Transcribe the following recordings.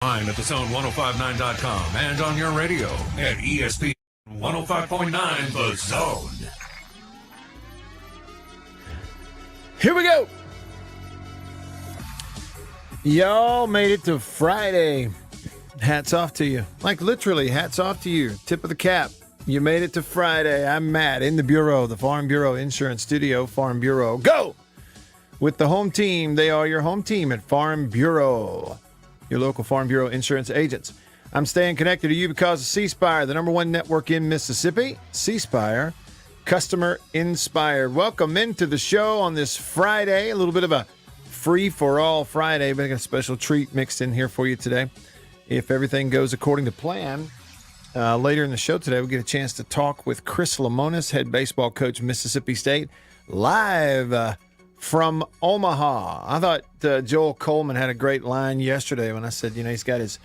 At thezone1059.com and on your radio at ESPN 105.9 The Zone. Here we go. Y'all made it to Friday. Hats off to you. Like literally, hats off to you. Tip of the cap. You made it to Friday. I'm Matt in the Bureau, the Farm Bureau Insurance Studio. Farm Bureau, go! With the home team, they are your home team at Farm Bureau, your local Farm Bureau insurance agents. I'm staying connected to you because of C-Spire, the number one network in Mississippi. C-Spire, customer inspired. Welcome into the show on this Friday. A little bit of a free-for-all Friday, but I got a special treat mixed in here for you today. If everything goes according to plan, later in the show today, we'll get a chance to talk with Chris Lamonis, head baseball coach, Mississippi State, live from Omaha. I thought Joel Coleman had a great line yesterday when I said, he's got his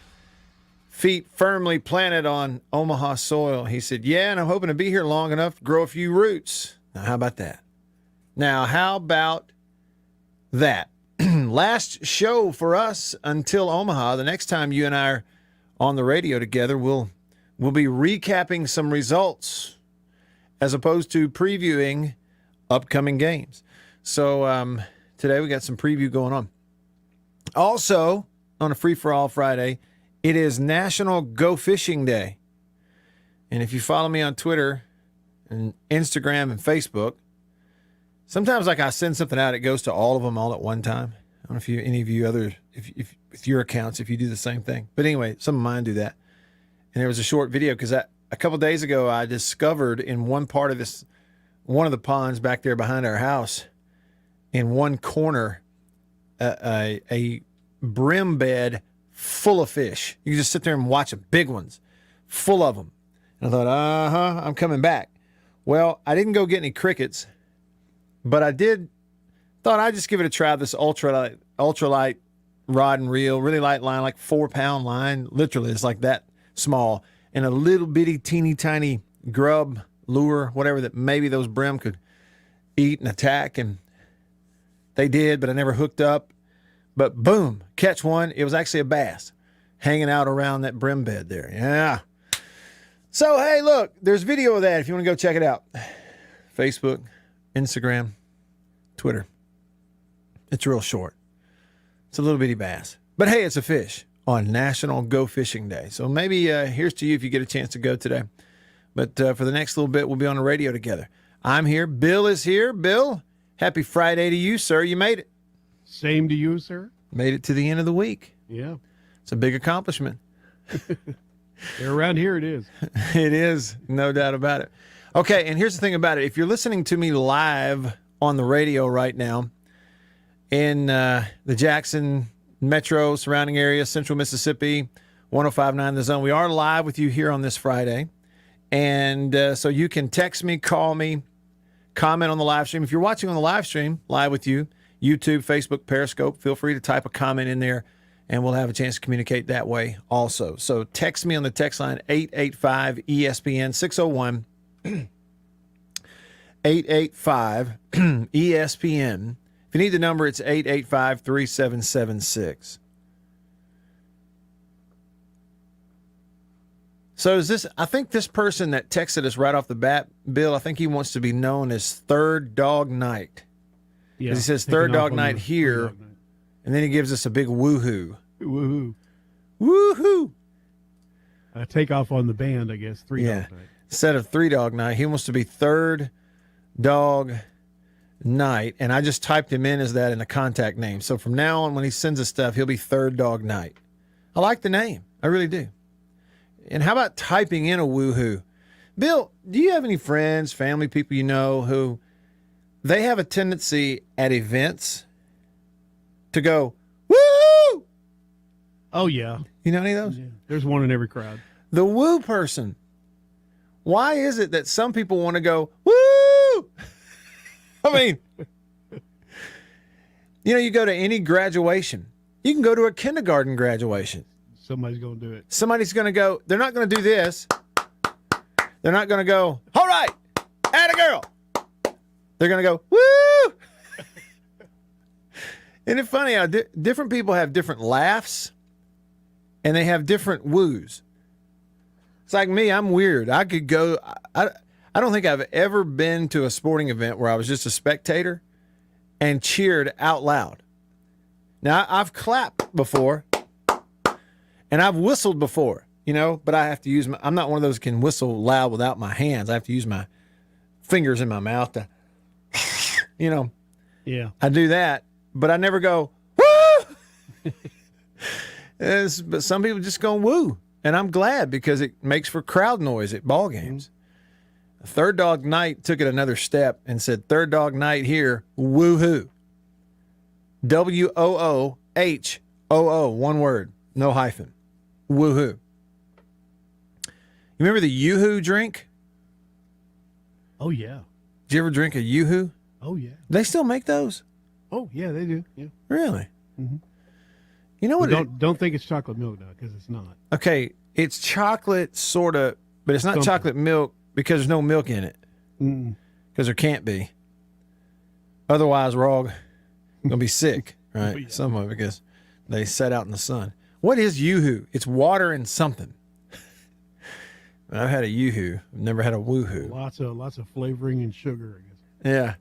feet firmly planted on Omaha soil. He said, yeah, and I'm hoping to be here long enough to grow a few roots. Now, how about that? Last show for us until Omaha. The next time you and I are on the radio together, we'll be recapping some results as opposed to previewing upcoming games. So today we got some preview going on. Also, on a free-for-all Friday, it is National Go Fishing Day. And if you follow me on Twitter and Instagram and Facebook, sometimes I send something out, it goes to all of them all at one time. I don't know if any of you others, if with your accounts, if you do the same thing. But anyway, some of mine do that. And there was a short video because a couple days ago I discovered in one part of one of the ponds back there behind our house, in one corner, a brim bed full of fish. You can just sit there and watch them, big ones, full of them. And I thought, I'm coming back. Well, I didn't go get any crickets, but I thought I'd just give it a try, this ultralight rod and reel, really light line, like 4-pound line. Literally, it's like that small. And a little bitty, teeny tiny grub lure, whatever that maybe those brim could eat and attack. And they did, but I never hooked up. But boom, catch one. It was actually a bass hanging out around that brim bed there. Yeah. So, hey, look, there's video of that if you want to go check it out. Facebook, Instagram, Twitter. It's real short. It's a little bitty bass. But, hey, it's a fish on National Go Fishing Day. So maybe here's to you if you get a chance to go today. But for the next little bit, we'll be on the radio together. I'm here. Bill is here. Bill, happy Friday to you, sir. You made it. Same to you, sir. Made it to the end of the week. Yeah. It's a big accomplishment. Around here it is. It is, no doubt about it. Okay, and here's the thing about it. If you're listening to me live on the radio right now in the Jackson metro surrounding area, central Mississippi, 105.9 The Zone, we are live with you here on this Friday. And so you can text me, call me, comment on the live stream. If you're watching on the live stream, live with you, YouTube, Facebook, Periscope, feel free to type a comment in there, and we'll have a chance to communicate that way also. So text me on the text line, 885-ESPN, 601 885-ESPN. If you need the number, it's 885-3776. So I think this person that texted us right off the bat, Bill, I think he wants to be known as Third Dog Night. Yeah, he says Third Dog Night here, dog night. And then he gives us a big woohoo. Woohoo. Woohoo. Take off on the band, I guess. Three Dog Night. Instead of 3 Dog Night, he wants to be Third Dog Night. And I just typed him in as that in the contact name. So from now on, when he sends us stuff, he'll be Third Dog Night. I like the name. I really do. And how about typing in a woohoo? Bill, do you have any friends, family, people you know who they have a tendency at events to go, woo! Oh, yeah. You know any of those? Yeah. There's one in every crowd. The woo person. Why is it that some people want to go, woo? I mean, you go to any graduation. You can go to a kindergarten graduation. Somebody's going to do it. Somebody's going to go, they're not going to do this. They're not going to go, all right, atta girl. They're going to go, woo! Isn't it funny how different people have different laughs and they have different woos. It's like me, I'm weird. I could go, I don't think I've ever been to a sporting event where I was just a spectator and cheered out loud. Now, I've clapped before and I've whistled before, but I have to use I'm not one of those who can whistle loud without my hands. I have to use my fingers in my mouth to, Yeah. I do that, but I never go, woo! But some people just go woo. And I'm glad because it makes for crowd noise at ball games. Third Dog Night took it another step and said, Third Dog Night here, woohoo. WOOHOO, one word, no hyphen. Woohoo. You remember the Yoo-hoo drink? Oh, yeah. Did you ever drink a Yoo-hoo? Oh, yeah. They still make those? Oh, yeah, they do. Yeah. Really? Mm-hmm. You know what? Don't think it's chocolate milk, though, because it's not. Okay, it's chocolate, sort of, but it's not Something. chocolate milk because there's no milk in it. Because there can't be. Otherwise, we're all going to be sick, right? Yeah. Some of it because they set out in the sun. What is Yoo-hoo? It's water and something. I've had a Yoo-hoo. I've never had a woohoo. Lots of flavoring and sugar, I guess. Yeah.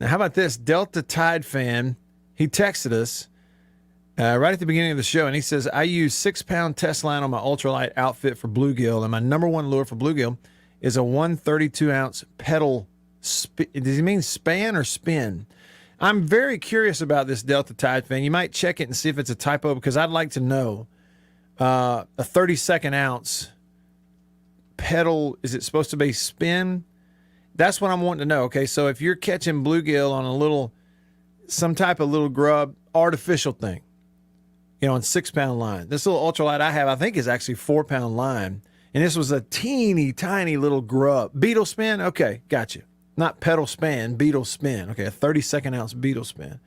Now, how about this? Delta Tide fan, he texted us right at the beginning of the show, and he says, I use 6-pound test line on my ultralight outfit for bluegill, and my number one lure for bluegill is a 132-ounce pedal. Does he mean span or spin? I'm very curious about this Delta Tide fan. You might check it and see if it's a typo because I'd like to know. A 32nd ounce pedal, is it supposed to be spin? That's what I'm wanting to know. Okay, so if you're catching bluegill on some type of little grub, artificial thing, on 6-pound line. This little ultralight I have, I think, is actually 4-pound line. And this was a teeny tiny little grub. Beetle spin? Okay, gotcha. Not pedal span, beetle spin. Okay, a 32nd ounce beetle spin.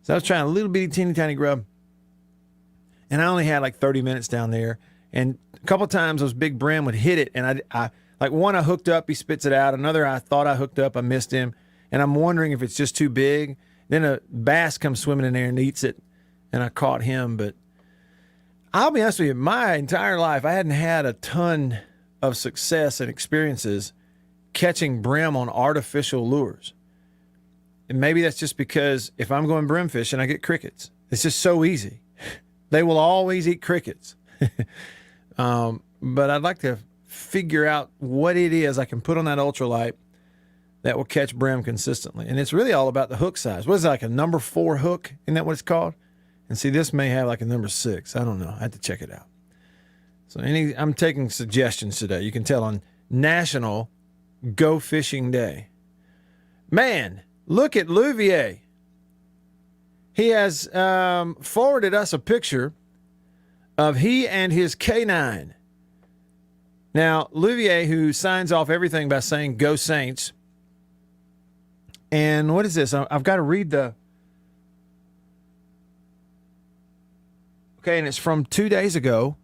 So I was trying a little bitty teeny tiny grub. And I only had like 30 minutes down there. And a couple times those big brim would hit it. And I like one I hooked up, he spits it out. Another I thought I hooked up, I missed him. And I'm wondering if it's just too big. Then a bass comes swimming in there and eats it. And I caught him. But I'll be honest with you, my entire life, I hadn't had a ton of success and experiences catching brim on artificial lures. And maybe that's just because if I'm going brim fishing, I get crickets. It's just so easy. They will always eat crickets. But I'd like to figure out what it is I can put on that ultralight that will catch brim consistently. And it's really all about the hook size. What is it, like a number 4 hook? Isn't that what it's called? And see, this may have like a number 6. I don't know. I have to check it out. So I'm taking suggestions today. You can tell on National Go Fishing Day. Man, look at Louvier. He has forwarded us a picture of he and his K9. Now, Louvier, who signs off everything by saying Go Saints. And what is this? I've got to read the... Okay, and it's from 2 days ago.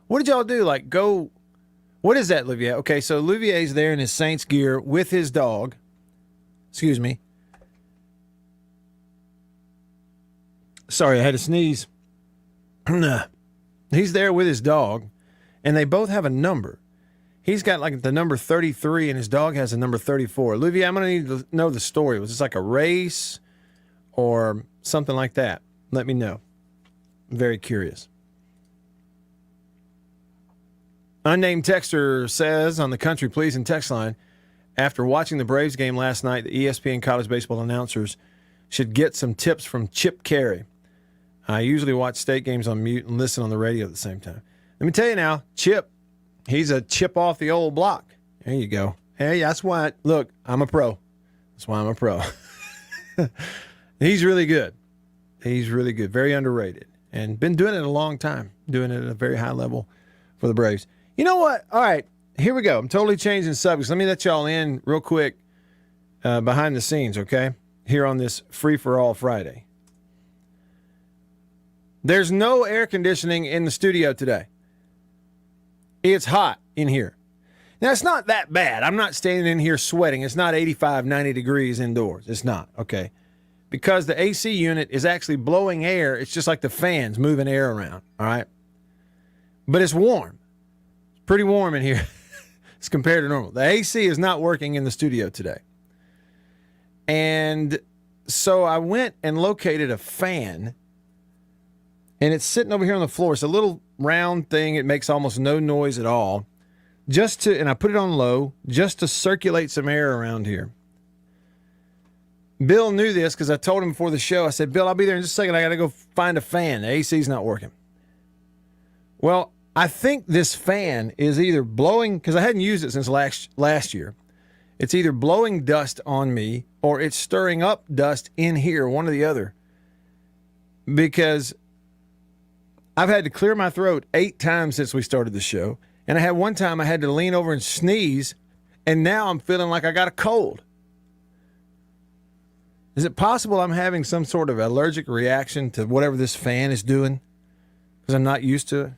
What did y'all do? Like, go... What is that, Louvier? Okay, so Louvier's there in his Saints gear with his dog. Excuse me. Sorry, I had to sneeze. He's there with his dog, and they both have a number. He's got like the number 33, and his dog has a number 34. Louvier, I'm going to need to know the story. Was this like a race or something like that? Let me know. I'm very curious. Unnamed texter says on the Country Pleasing text line, after watching the Braves game last night, the ESPN college baseball announcers should get some tips from Chip Carey. I usually watch state games on mute and listen on the radio at the same time. Let me tell you now, Chip, he's a chip off the old block. There you go. Hey, that's why, look, I'm a pro. That's why I'm a pro. He's really good. He's really good. Very underrated. And been doing it a long time. Doing it at a very high level for the Braves. You know what? All right, here we go. I'm totally changing subjects. Let me let y'all in real quick behind the scenes, okay? Here on this Free-for-All Friday. There's no air conditioning in the studio today. It's hot in here. Now, it's not that bad. I'm not standing in here sweating. It's not 85, 90 degrees indoors. It's not, okay? Because the AC unit is actually blowing air. It's just like the fans moving air around, all right? but it's warm. It's pretty warm in here as compared to normal. The AC is not working in the studio today. And so I went and located a fan, and it's sitting over here on the floor. It's a little round thing. It makes almost no noise at all. And I put it on low just to circulate some air around here. Bill knew this because I told him before the show. I said, Bill, I'll be there in just a second. I got to go find a fan. The AC's not working. Well, I think this fan is either blowing, because I hadn't used it since last year. It's either blowing dust on me or it's stirring up dust in here, one or the other. Because I've had to clear my throat 8 times since we started the show. And I had one time I had to lean over and sneeze, and now I'm feeling like I got a cold. Is it possible I'm having some sort of allergic reaction to whatever this fan is doing because I'm not used to it?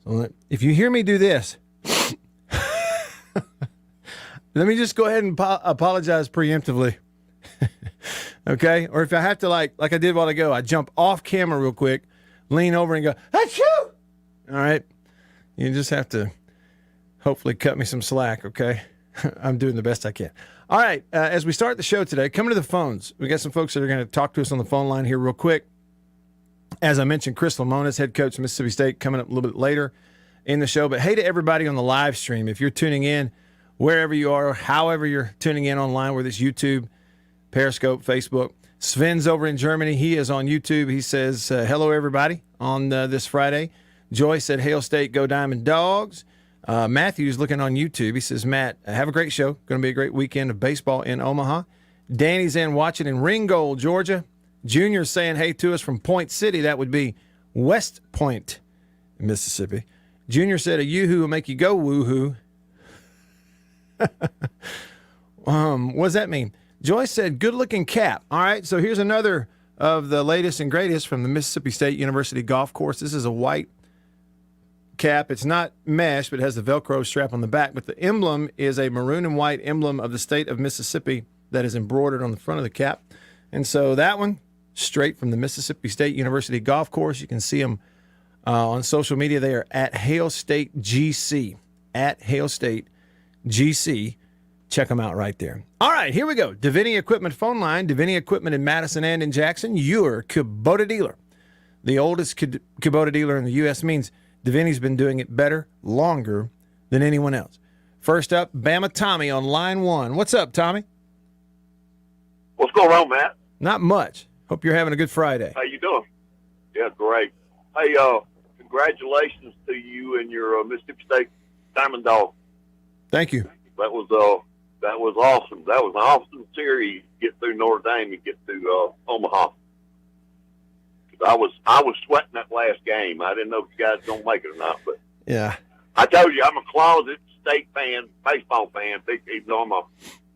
So if you hear me do this, let me just go ahead and apologize preemptively. Okay? Or if I have to, like I did a while ago, I jump off camera real quick, lean over and go, achoo! All right? You just have to hopefully cut me some slack, okay? I'm doing the best I can. All right, as we start the show today, coming to the phones, we got some folks that are going to talk to us on the phone line here real quick. As I mentioned, Chris Lamonis, head coach of Mississippi State, coming up a little bit later in the show. But hey to everybody on the live stream. If you're tuning in, wherever you are, however you're tuning in online, whether it's YouTube, Periscope, Facebook. Sven's over in Germany. He is on YouTube. He says, hello, everybody, on this Friday. Joy said, Hail State, go Diamond Dogs. Matthew's looking on YouTube. He says, Matt, have a great show. Going to be a great weekend of baseball in Omaha. Danny's in watching in Ringgold, Georgia. Junior's saying hey to us from Point City. That would be West Point, Mississippi. Junior said a yoo-hoo will make you go woo-hoo. What does that mean? Joyce said good-looking cap. All right, so here's another of the latest and greatest from the Mississippi State University golf course. This is a white cap. It's not mesh, but it has the Velcro strap on the back. But the emblem is a maroon and white emblem of the state of Mississippi that is embroidered on the front of the cap. And so that one, straight from the Mississippi State University golf course. You can see them on social media. They are at Hail State GC. At Hail State GC. Check them out right there. All right, here we go. Davini Equipment phone line. Davini Equipment in Madison and in Jackson. Your Kubota dealer. The oldest Kubota dealer in the U.S. means Davini's been doing it better, longer than anyone else. First up, Bama Tommy on line 1. What's up, Tommy? What's going on, Matt? Not much. Hope you're having a good Friday. How you doing? Yeah, great. Hey, congratulations to you and your Mississippi State Diamond Dog. Thank you. That was awesome. That was an awesome series. Get through Notre Dame and get to Omaha. I was sweating that last game. I didn't know if you guys gonna make it or not, but yeah. I told you I'm a closet State fan, baseball fan. Even though I'm a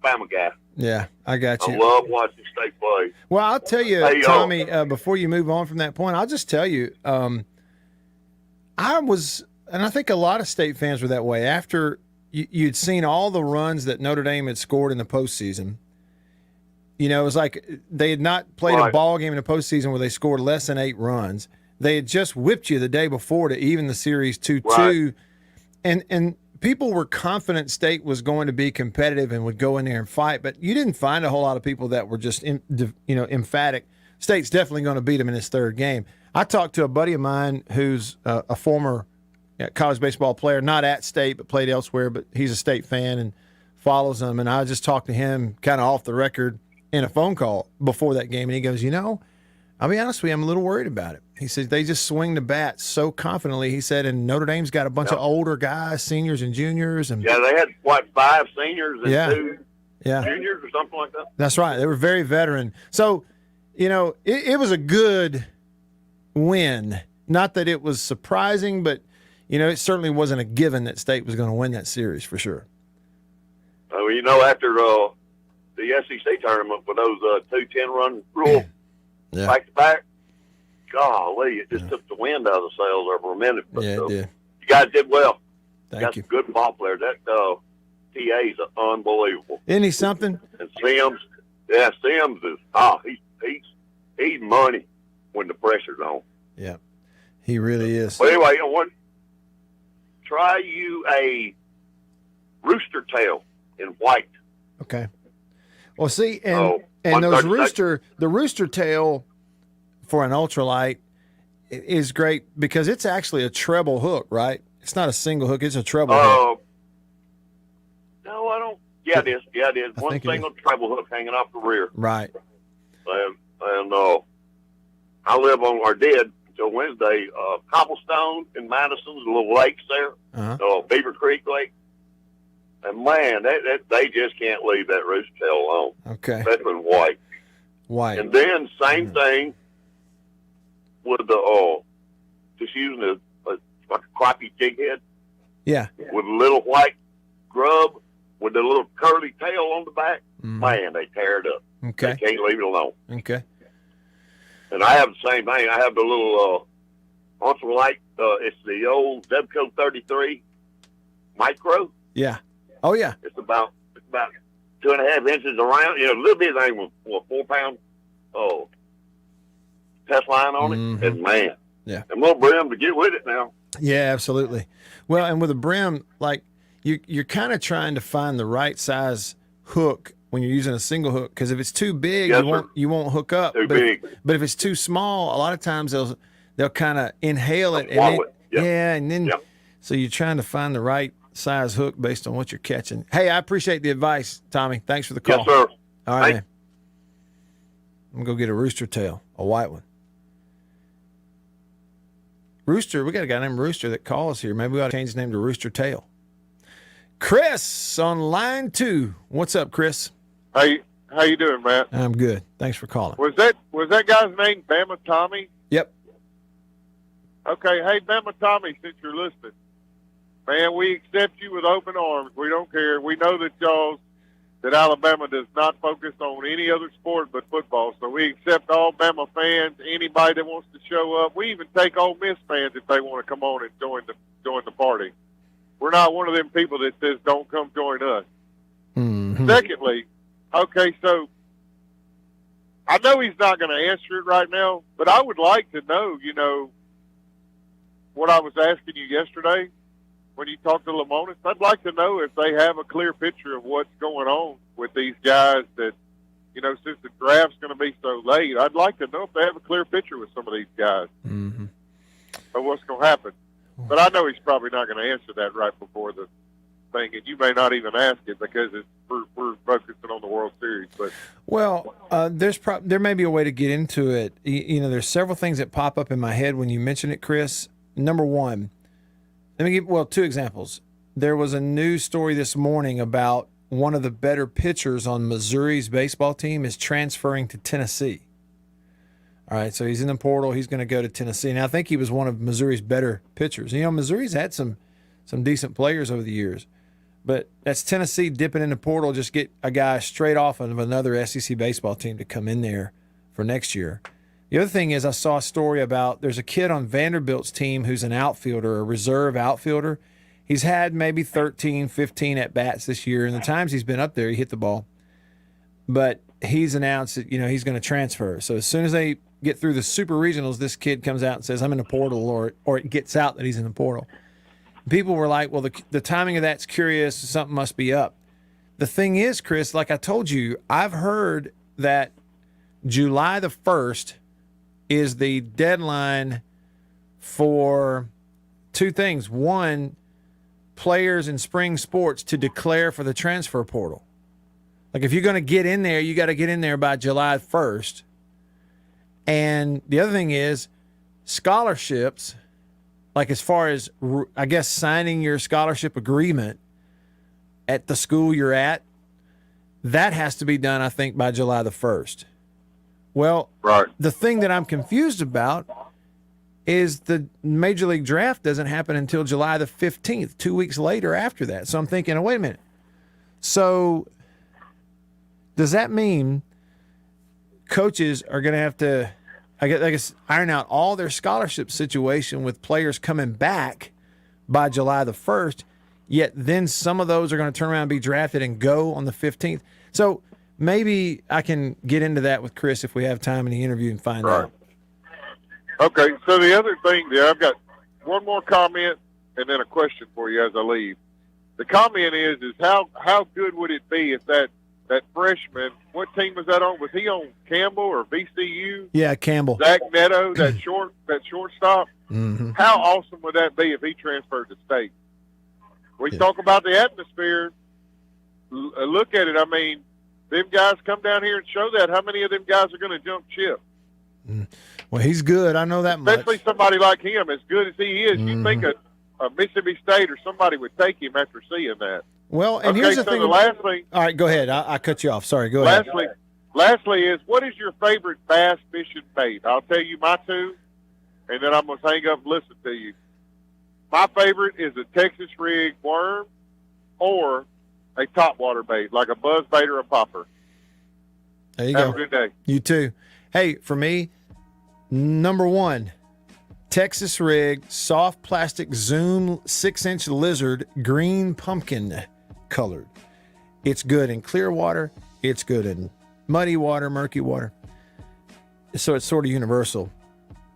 Bama guy. Yeah, I got you. I love watching State play. Well, I'll tell you, hey, Tommy, before you move on from that point, I'll just tell you, I was, and I think a lot of State fans were that way. After you'd seen all the runs that Notre Dame had scored in the postseason, you know, it was like they had not played a ball game in the postseason where they scored less than 8 runs. They had just whipped you the day before to even the series 2-2. Right. And people were confident State was going to be competitive and would go in there and fight, but you didn't find a whole lot of people that were just, emphatic. State's definitely going to beat them in this third game. I talked to a buddy of mine who's a former college baseball player, not at State, but played elsewhere, but he's a State fan and follows them. And I just talked to him kind of off the record in a phone call before that game. And he goes, I'll be honest with you, I'm a little worried about it. He said they just swing the bat so confidently. He said, and Notre Dame's got a bunch of older guys, seniors and juniors. And they had, 5 seniors and 2 juniors or something like that? That's right. They were very veteran. So, it was a good win. Not that it was surprising, but, it certainly wasn't a given that State was going to win that series for sure. After the SEC tournament with those 2 10-run rule back-to-back, golly, it just took the wind out of the sails there for a minute. But, it did. You guys did well. Thank you. Some good ball players. That TA's unbelievable. Isn't he something? And Sims is he's money when the pressure's on. Yeah, he really is. Well, anyway, try you a rooster tail in white. Okay. Well, see, and Oh, and those 136. the rooster tail for an ultralight is great because it's actually a treble hook, right? It's not a single hook; it's a treble hook. No, I don't. Yeah, it is. Yeah, it is. I One think it single treble hook hanging off the rear. Right. And I live on, or did until Wednesday, Cobblestone in Madison, the little lakes there, Uh-huh. Beaver Creek Lake. And man, they just can't leave that rooster tail alone. Okay. Especially in white. White. And then same thing with the just using like a crappie jig head Yeah. with a little white grub with the little curly tail on the back. Mhm. Man, they tear it up. Okay. They can't leave it alone. Okay. And I have the same thing. I have the little ultralight. It's the old Zebco 33 micro. Yeah. Oh yeah. It's about 2.5 inches around. You know, a little bit thing with a 4-pound test line on it. Mhm. And man, Yeah. and little brim to get with it now. Yeah, absolutely. Well, and with a brim, like you're kind of trying to find the right size hook when you're using a single hook, because if it's too big, Yes, you won't hook up. Too but big. But if it's too small, a lot of times they'll kind of inhale it, and Swallow then, it. Yep. yeah, and then Yep. so you're trying to find the right size hook based on what you're catching. Hey, I appreciate the advice, Tommy. Thanks for the call. Yes, sir. All right, Thank- man. I'm gonna go get a rooster tail, a white one. Rooster, we got a guy named Rooster that calls here. Maybe we ought to change his name to Rooster Tail. Chris on line 2. What's up, Chris? How you doing, Matt? I'm good. Thanks for calling. Was that guy's name Bama Tommy? Yep. Okay, hey Bama Tommy, since you're listening, man, we accept you with open arms. We don't care. We know that Alabama does not focus on any other sport but football, so we accept all Bama fans, anybody that wants to show up. We even take Ole Miss fans if they want to come on and join the party. We're not one of them people that says don't come join us. Mm-hmm. Secondly, okay, so I know he's not going to answer it right now, but I would like to know, what I was asking you yesterday when you talked to Lamonis. I'd like to know if they have a clear picture of what's going on with these guys that, since the draft's going to be so late, I'd like to know if they have a clear picture with some of these guys Mm-hmm. of what's going to happen. But I know he's probably not going to answer that right before the thing, and you may not even ask it because we're focusing on the World Series. But Well, there may be a way to get into it. There's several things that pop up in my head when you mention it, Chris. Number one, let me give 2 examples. There was a news story this morning about one of the better pitchers on Missouri's baseball team is transferring to Tennessee. All right, so he's in the portal. He's going to go to Tennessee. Now, I think he was one of Missouri's better pitchers. Missouri's had some decent players over the years. But that's Tennessee dipping in the portal, just get a guy straight off of another SEC baseball team to come in there for next year. The other thing is I saw a story about there's a kid on Vanderbilt's team who's an outfielder, a reserve outfielder. He's had maybe 13, 15 at-bats this year, and the times he's been up there, he hit the ball. But he's announced that, he's going to transfer. So as soon as they get through the super regionals, this kid comes out and says, I'm in the portal, or it gets out that he's in the portal. People were like, well, the timing of that's curious. Something must be up. The thing is, Chris, like I told you, I've heard that July the 1st is the deadline for 2 things. One, players in spring sports to declare for the transfer portal. Like if you're going to get in there, you got to get in there by July 1st. And the other thing is scholarships, like as far as, I guess, signing your scholarship agreement at the school you're at, that has to be done, I think, by July the 1st. Well, right. The thing that I'm confused about is the Major League Draft doesn't happen until July the 15th, 2 weeks later after that. So I'm thinking, oh, wait a minute. So does that mean coaches are going to have to, I guess, iron out all their scholarship situation with players coming back by July the 1st, yet then some of those are going to turn around and be drafted and go on the 15th? So maybe I can get into that with Chris if we have time in the interview and find out. Okay, so the other thing there, I've got one more comment, and then a question for you as I leave. The comment is how good would it be if that freshman, what team was that on? Was he on Campbell or VCU? Yeah, Campbell. Zach Neto, that shortstop. Mm-hmm. How awesome would that be if he transferred to state? We talk about the atmosphere. Look at it. I mean, them guys come down here and show that. How many of them guys are going to jump ship? Well, he's good. I know that much. Especially somebody like him, as good as he is. You think a Mississippi State or somebody would take him after seeing that. Well, and here's the thing. The last thing. All right, go ahead. I cut you off. Sorry, go ahead. Lastly is, what is your favorite bass fishing bait? I'll tell you my two, and then I'm going to hang up and listen to you. My favorite is a Texas rig worm or a topwater bait, like a buzz bait or a popper. There you Have go. a good day. You too. Hey, for me, number one, Texas rig, soft plastic Zoom 6-inch lizard, green pumpkin colored. It's good in clear water. It's good in muddy water, murky water. So it's sort of universal.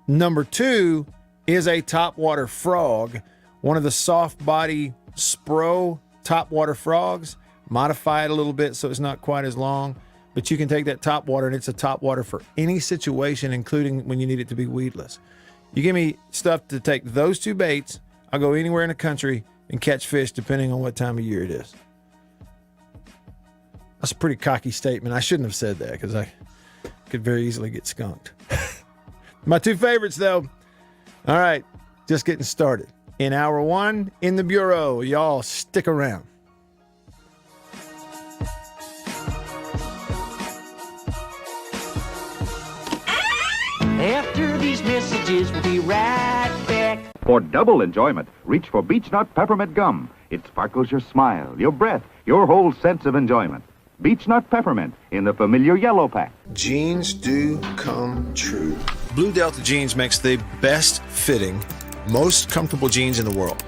Number two is a topwater frog, one of the soft body Spro topwater frogs. Modify it a little bit so it's not quite as long, but you can take that topwater and it's a topwater for any situation, including when you need it to be weedless. You give me stuff to take those two baits, I'll go anywhere in the country and catch fish depending on what time of year it is. That's a pretty cocky statement. I shouldn't have said that because I could very easily get skunked. My two favorites, though. All right, just getting started. In hour one, in the Bureau. Y'all stick around. After these messages, we'll be right back. For double enjoyment, reach for Beech Nut Peppermint Gum. It sparkles your smile, your breath, your whole sense of enjoyment. Beech Nut Peppermint in the familiar yellow pack. Jeans do come true. Blue Delta Jeans makes the best fitting, most comfortable jeans in the world.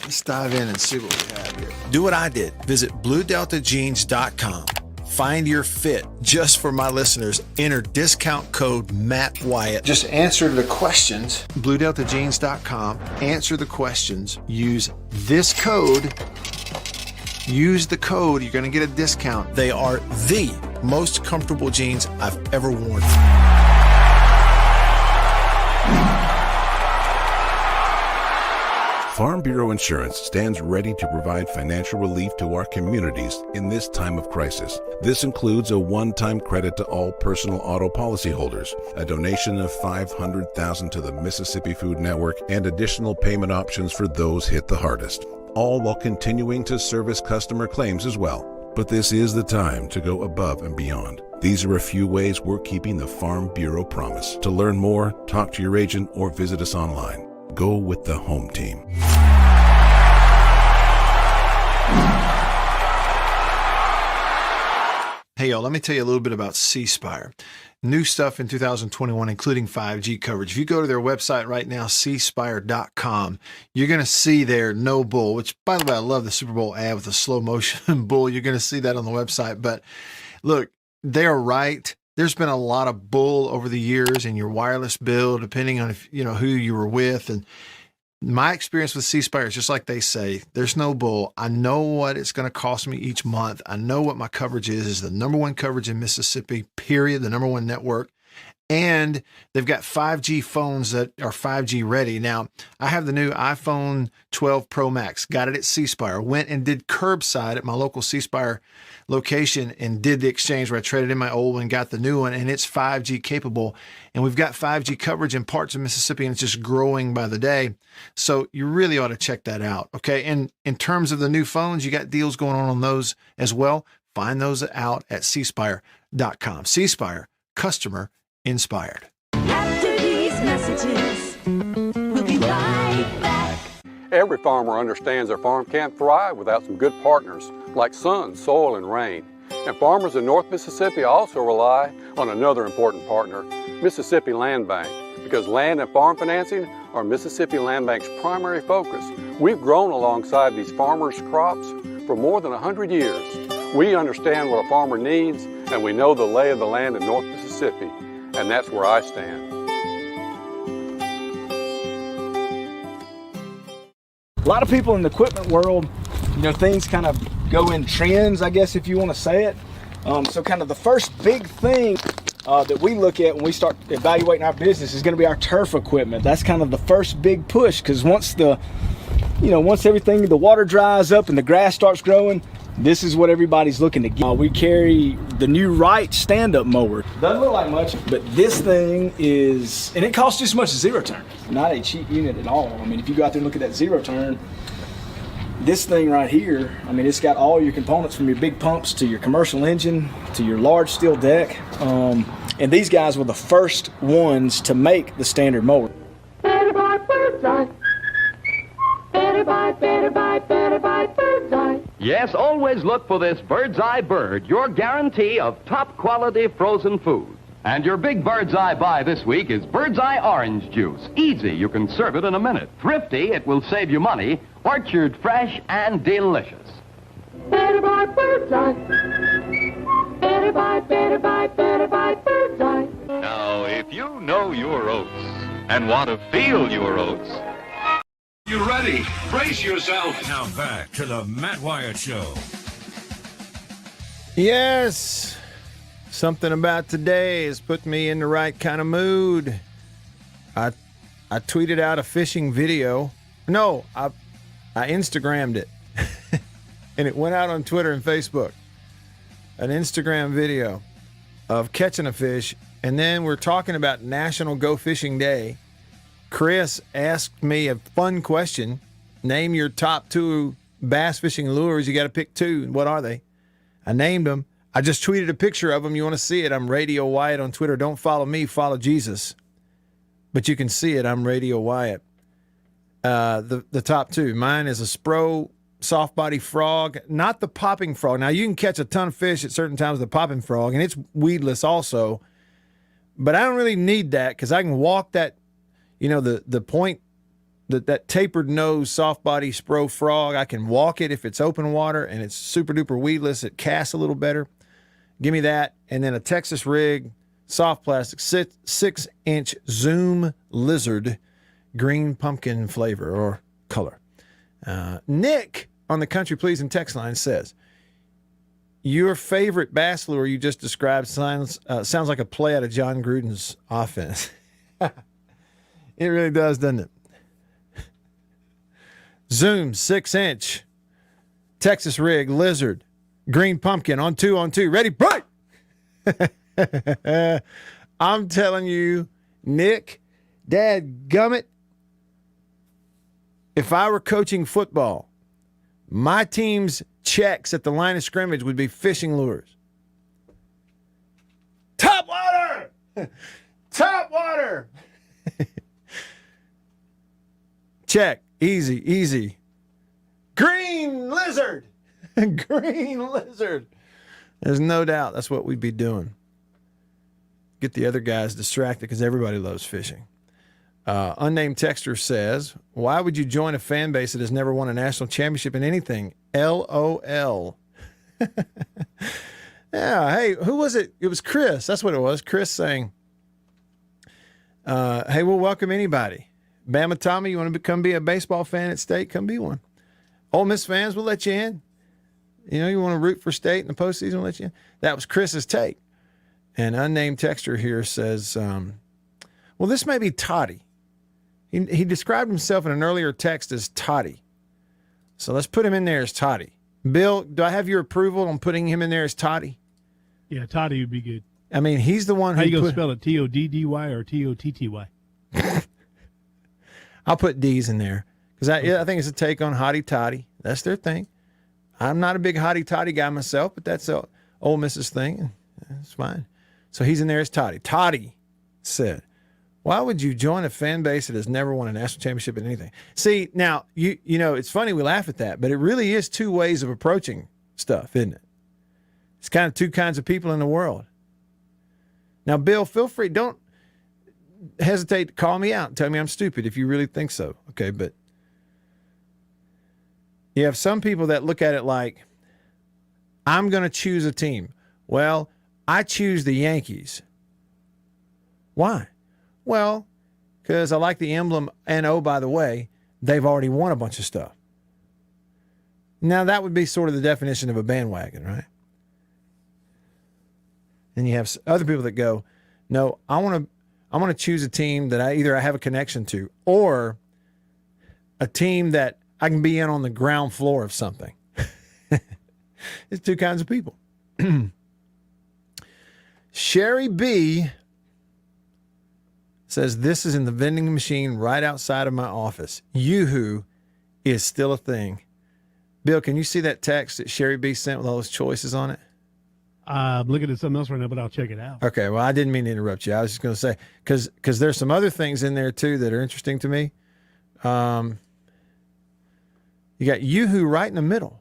Let's dive in and see what we have here. Do what I did. Visit BlueDeltaJeans.com. Find your fit. Just for my listeners, enter discount code Matt Wyatt. Just answer the questions. BlueDeltaJeans.com. Answer the questions. Use this code. Use the code. You're going to get a discount. They are the most comfortable jeans I've ever worn. Farm Bureau Insurance stands ready to provide financial relief to our communities in this time of crisis. This includes a one-time credit to all personal auto policyholders, a donation of $500,000 to the Mississippi Food Network, and additional payment options for those hit the hardest, all while continuing to service customer claims as well. But this is the time to go above and beyond. These are a few ways we're keeping the Farm Bureau promise. To learn more, talk to your agent or visit us online. Go with the home team. Hey, y'all, let me tell you a little bit about C Spire. New stuff in 2021, including 5G coverage. If you go to their website right now, cspire.com, you're going to see their no bull, which, by the way, I love the Super Bowl ad with the slow motion bull. You're going to see that on the website. But look, they're right. There's been a lot of bull over the years in your wireless bill, depending on if you know who you were with. And my experience with C Spire is just like they say, there's no bull. I know what it's going to cost me each month. I know what my coverage is the number one coverage in Mississippi, period, the number one network. And they've got 5G phones that are 5G ready. Now, I have the new iPhone 12 Pro Max, got it at C Spire, went and did curbside at my local C Spire location and did the exchange where I traded in my old one, got the new one, and it's 5G capable. And we've got 5G coverage in parts of Mississippi, and it's just growing by the day. So you really ought to check that out, okay? And in terms of the new phones, you got deals going on those as well. Find those out at cspire.com. C Spire, customer inspired. After these messages, we'll be right back. Every farmer understands their farm can't thrive without some good partners like sun, soil, and rain. And farmers in North Mississippi also rely on another important partner, Mississippi Land Bank, because land and farm financing are Mississippi Land Bank's primary focus. We've grown alongside these farmers' crops for more than 100 years. We understand what a farmer needs, and we know the lay of the land in North Mississippi, and that's where I stand. A lot of people in the equipment world, things kind of go in trends, I guess, if you want to say it. So kind of the first big thing that we look at when we start evaluating our business is going to be our turf equipment. That's kind of the first big push, because once everything, the water dries up and the grass starts growing, this is what everybody's looking to get. We carry the new Wright stand-up mower. Doesn't look like much, but this thing is, and it costs just as much as zero turn. Not a cheap unit at all. I mean, if you go out there and look at that zero turn, this thing right here, I mean, it's got all your components from your big pumps to your commercial engine to your large steel deck. And these guys were the first ones to make the standard mower. Better buy bird's eye. Better buy bird's eye. Yes, always look for this Bird's Eye Bird, your guarantee of top quality frozen food. And your big Bird's Eye buy this week is Bird's Eye Orange Juice. Easy, you can serve it in a minute. Thrifty, it will save you money. Orchard fresh and delicious. Better buy bird's eye. Better buy bird's eye. Now, if you know your oats and want to feel your oats, You ready? Brace yourself. Now back to the Matt Wyatt Show. Yes. Something about today has put me in the right kind of mood. I tweeted out a fishing video. No, I Instagrammed it. And it went out on Twitter and Facebook. An Instagram video of catching a fish. And then we're talking about National Go Fishing Day. Chris asked me a fun question. Name your top 2 bass fishing lures. You got to pick 2. What are they? I named them. I just tweeted a picture of them. You want to see it? I'm Radio Wyatt on Twitter. Don't follow me. Follow Jesus. But you can see it. I'm Radio Wyatt. The top 2. Mine is a Spro soft body frog, not the popping frog. Now, you can catch a ton of fish at certain times with the popping frog, and it's weedless also. But I don't really need that because I can walk that, the point, that tapered nose soft body Spro frog. I can walk it if it's open water and it's super duper weedless. It casts a little better. Give me that. And then a Texas rig, soft plastic, 6-inch Zoom Lizard, green pumpkin flavor or color. Nick on the Country Pleasing text line says, your favorite bass lure you just described sounds like a play out of John Gruden's offense. It really does, doesn't it? Zoom, 6-inch, Texas rig, lizard, green pumpkin, on two, ready, break! I'm telling you, Nick, dadgummit, if I were coaching football, my team's checks at the line of scrimmage would be fishing lures. Top water! Top water! Check. Easy. Green lizard. Green lizard. There's no doubt that's what we'd be doing. Get the other guys distracted because everybody loves fishing. Unnamed texter says, why would you join a fan base that has never won a national championship in anything? LOL. Yeah, hey, who was it? It was Chris. That's what it was. Chris saying, hey, we'll welcome anybody. Bama Tommy, you want to come be a baseball fan at State? Come be one. Ole Miss fans, we'll let you in. You want to root for State in the postseason, we'll let you in. That was Chris's take. And unnamed texter here says, well, this may be Toddy. He described himself in an earlier text as Toddy. So let's put him in there as Toddy. Bill, do I have your approval on putting him in there as Toddy? Yeah, Toddy would be good. I mean, he's the one who How you going to spell it, Toddy or Totty? I'll put D's in there because I think it's a take on Hottie Toddy. That's their thing. I'm not a big Hottie Toddy guy myself, but that's Ole Miss's thing. It's fine. So he's in there as Toddy. Toddy said, why would you join a fan base that has never won a national championship in anything? See, now, you know, it's funny we laugh at that, but it really is 2 ways of approaching stuff, isn't it? It's kind of 2 kinds of people in the world. Now, Bill, feel free. Don't hesitate to call me out and tell me I'm stupid if you really think so. Okay, but you have some people that look at it like, I'm going to choose a team. Well, I choose the Yankees. Why? Well, because I like the emblem, and oh, by the way, they've already won a bunch of stuff. Now, that would be sort of the definition of a bandwagon, right? And you have other people that go, no, I want to choose a team that I have a connection to, or a team that I can be in on the ground floor of something. It's two kinds of people. Sherry B says, this is in the vending machine right outside of my office. Yoo-hoo is still a thing. Bill, can you see that text that Sherry B sent with all those choices on it? I'm looking at something else right now, but I'll check it out. Okay, well, I didn't mean to interrupt you. I was just going to say, because there's some other things in there, too, that are interesting to me. You got Yoo-hoo right in the middle.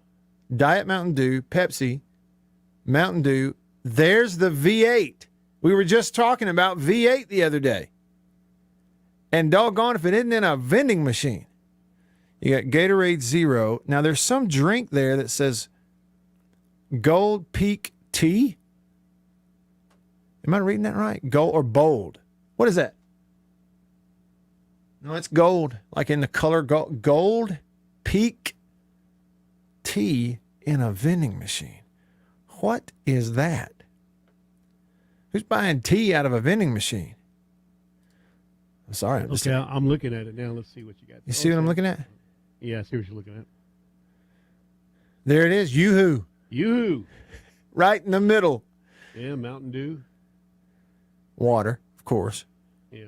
Diet Mountain Dew, Pepsi, Mountain Dew. There's the V8. We were just talking about V8 the other day. And doggone if it isn't in a vending machine. You got Gatorade Zero. Now, there's some drink there that says Gold Peak Tea. Am I reading that right? Gold or bold? What is that? No, it's gold, like in the color gold. Gold Peak Tea in a vending machine. What is that? Who's buying tea out of a vending machine? I'm sorry. Okay, I'm looking at it now. Let's see what you got. You see what I'm looking at? Yeah, I see what you're looking at. There it is. Yoo-hoo. Yoo-hoo. Right in the middle. Yeah, Mountain Dew. Water, of course. Yeah.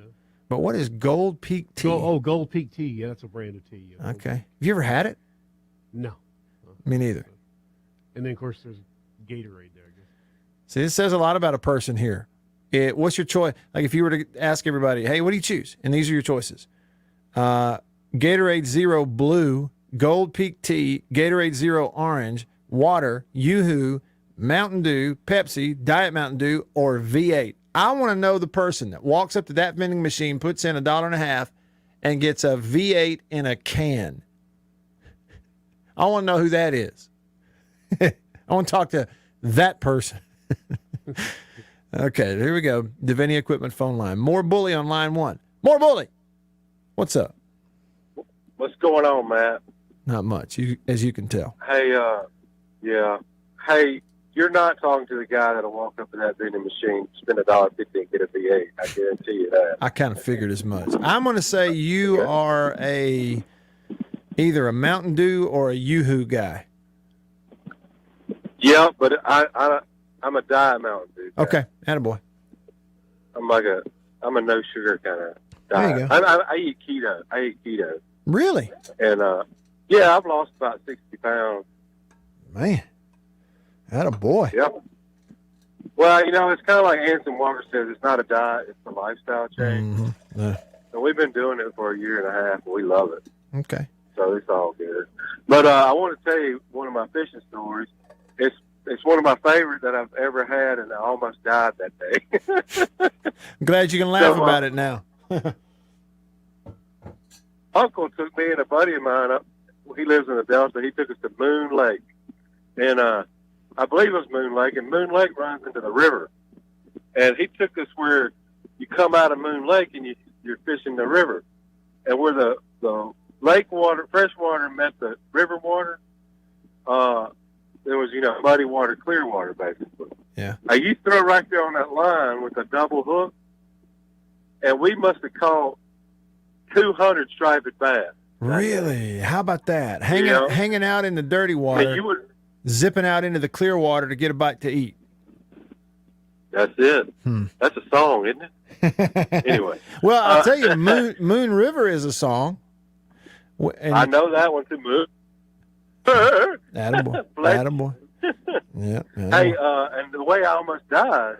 But what is Gold Peak Tea? Gold Peak Tea. Yeah, that's a brand of tea. Yeah. Okay. Have you ever had it? No. Me neither. And then, of course, there's Gatorade there, I guess. See, this says a lot about a person here. What's your choice? Like if you were to ask everybody, hey, what do you choose? And these are your choices. Gatorade Zero Blue, Gold Peak Tea, Gatorade Zero Orange, Water, Yoo-hoo, Mountain Dew, Pepsi, Diet Mountain Dew, or V8. I want to know the person that walks up to that vending machine, puts in $1.50, and gets a V8 in a can. I want to know who that is. I want to talk to that person. Okay, here we go. Devaney Equipment phone line. More Bully on line 1. More Bully. What's up? What's going on, Matt? Not much, as you can tell. Hey, yeah. Hey, you're not talking to the guy that'll walk up to that vending machine, spend $1.50 and get a V8. I guarantee you that. I kind of figured as much. I'm going to say you are either a Mountain Dew or a Yoo-hoo guy. Yeah, but I'm a Diet Mountain Dew guy. Okay, attaboy. I'm a no sugar kind of There diet. you go. I eat keto. Really? And yeah, I've lost about 60 pounds. Man, attaboy. Yep. Well, it's kind of like Anson Walker says, it's not a diet, it's a lifestyle change. Mm-hmm. Yeah. And we've been doing it for a year and a half, and we love it. Okay. So it's all good. But I want to tell you one of my fishing stories. It's one of my favorites that I've ever had, and I almost died that day. I'm glad you can laugh about it now. Uncle took me and a buddy of mine up. He lives in the Delta. He took us to Moon Lake. And I believe it was Moon Lake, and Moon Lake runs into the river. And he took us where you come out of Moon Lake and you're fishing the river. And where the lake water, fresh water met the river water, there was, muddy water, clear water, basically. Yeah. You throw right there on that line with a double hook, and we must have caught 200 striped bass. Really? How about that? Hanging out in the dirty water, zipping out into the clear water to get a bite to eat. That's it. That's a song, isn't it? Anyway. Well, I'll tell you, Moon River is a song. And I know that one too, Moon. Attaboy. Attaboy. Yeah. Hey, and the way I almost died,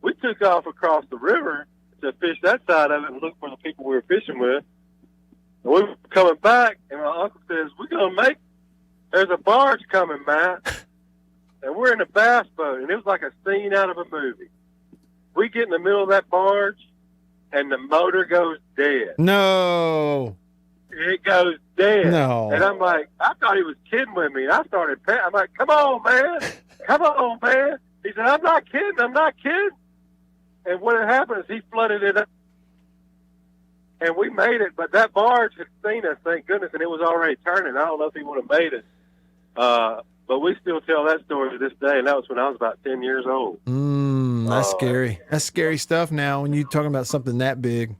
we took off across the river to fish that side of it and look for the people we were fishing with. And we were coming back, and my uncle says, there's a barge coming, Matt. And we're in a bass boat, and it was like a scene out of a movie. We get in the middle of that barge, and the motor goes dead. No. It goes dead. No. And I'm like, I thought he was kidding with me. And I started, I'm like, come on, man. Come on, man. He said, I'm not kidding. And what had happened is he flooded it up. and we made it, but that barge had seen us, thank goodness, and it was already turning. I don't know if he would have made it. But we still tell that story to this day, and that was when I was about 10 years old. That's scary. That's scary stuff now when you're talking about something that big.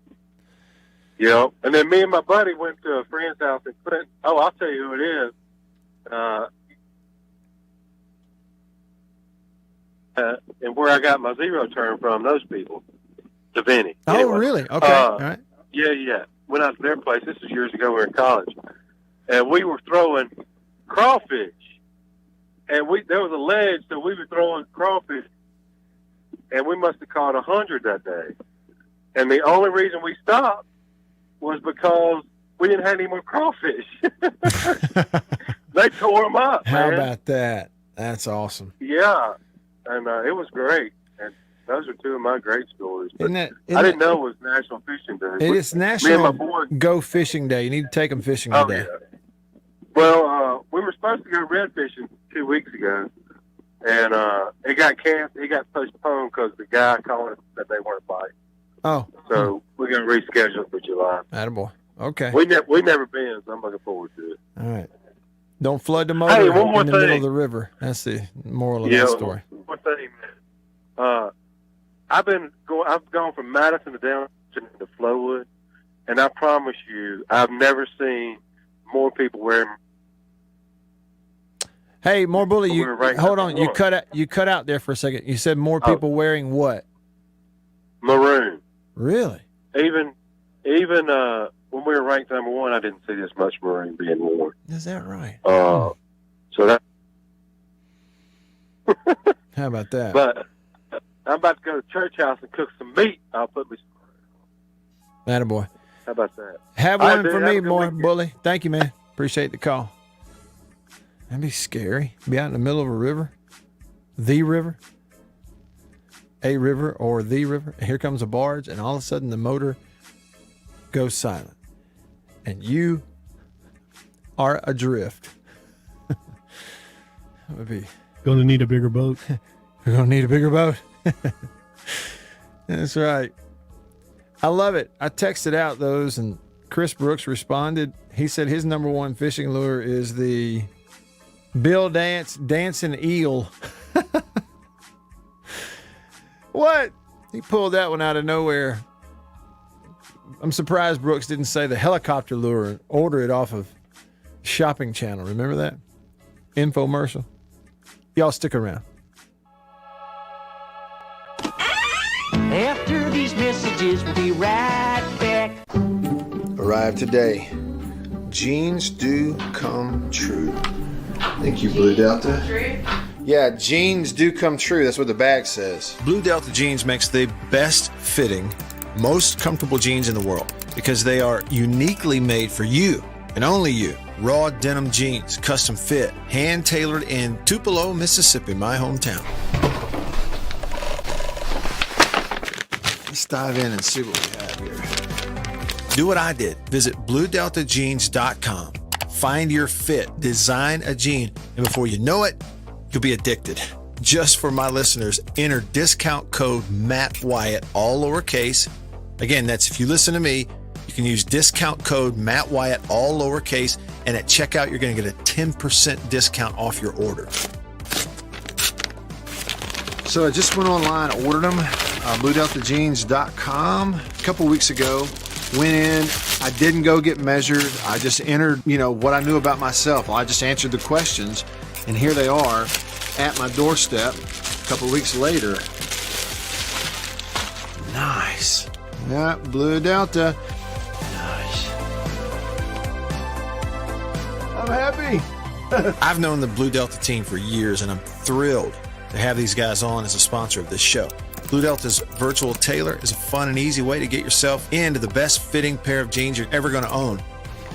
Yeah. And then me and my buddy went to a friend's house in Clinton. Oh, I'll tell you who it is. And where I got my zero turn from, those people. Savini. Oh, really? Okay. All right. Yeah. Went out to their place. This was years ago. We were in college. And we were throwing crawfish. And there was a ledge, so we were throwing crawfish. And we must have caught 100 that day. And the only reason we stopped was because we didn't have any more crawfish. They tore them up, How man. about that? That's awesome. Yeah. And it was great. And those are two of my great stories. But I didn't know it was National Fishing Day. It is Me and National my boy, Go Fishing Day. You need to take them fishing today. yeah. Well, we were supposed to go red fishing 2 weeks ago, and it got canceled. It got postponed because the guy called us said they weren't biting. Oh. So we're going to reschedule it for July. Attaboy. Okay. We never been, so I'm looking forward to it. All right. Don't flood the motor Hey, one more in the middle thing. of the river. That's the moral of that story. One thing, man. I've gone from Madison to Downton to Flowood, and I promise you, I've never seen more people wearing. Hey, more bully. You We're right hold at on. the You door. cut out there for a second. You said more people wearing what? Maroon. Really? Even when we were ranked number one, I didn't see this much maroon being worn. Is that right? So that. How about that? But I'm about to go to church house and cook some meat. I'll put me. Attaboy. How about that? Have All right, one dude, for have a me, good more weekend. bully. Thank you, man. Appreciate the call. That'd be scary. Be out in the middle of a river, the river, a river, or the river. Here comes a barge, and all of a sudden the motor goes silent, and you are adrift. That would be. Going to need a bigger boat. We're gonna need a bigger boat. That's right. I love it. I texted out those, and Chris Brooks responded. He said his number one fishing lure is the Bill Dancing Eel. What? He pulled that one out of nowhere. I'm surprised Brooks didn't say the helicopter lure and order it off of Shopping Channel. Remember that? Infomercial. Y'all stick around. After these messages, we'll be right back. Arrived today. Jeans do come true. Thank you, Blue Delta. Yeah, jeans do come true. That's what the bag says. Blue Delta Jeans makes the best fitting, most comfortable jeans in the world because they are uniquely made for you and only you. Raw denim jeans, custom fit, hand tailored in Tupelo, Mississippi, my hometown. Let's dive in and see what we have here. Do what I did. Visit BlueDeltaJeans.com. Find your fit, design a jean, and before you know it, you'll be addicted. Just for my listeners, enter discount code Matt Wyatt, all lowercase. Again, that's if you listen to me, you can use discount code Matt Wyatt, all lowercase, and at checkout, you're going to get a 10% discount off your order. So I just went online, ordered them, BlueDeltaJeans.com. A couple weeks ago, went in. I didn't go get measured. I just entered, what I knew about myself. I just answered the questions, and here they are at my doorstep a couple weeks later. Nice. Yeah, Blue Delta. Nice. I'm happy. I've known the Blue Delta team for years, and I'm thrilled to have these guys on as a sponsor of this show. Blue Delta's Virtual Tailor is a fun and easy way to get yourself into the best fitting pair of jeans you're ever going to own.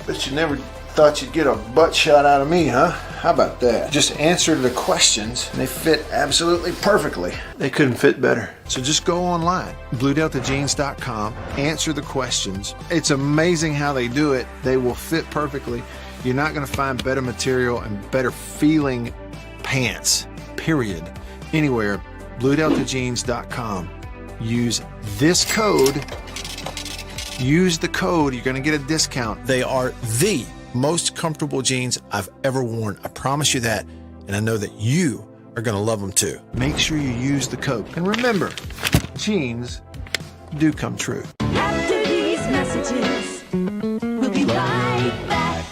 Bet you never thought you'd get a butt shot out of me, huh? How about that? Just answer the questions and they fit absolutely perfectly. They couldn't fit better. So just go online, BlueDeltaJeans.com, answer the questions. It's amazing how they do it. They will fit perfectly. You're not going to find better material and better feeling pants, period, anywhere. BlueDeltaJeans.com. Use this code Use the code. You're going to get a discount. They are the most comfortable jeans I've ever worn. I promise you that. And I know that you are going to love them too. Make sure you use the code. And remember, jeans do come true. After these messages, we'll be right back.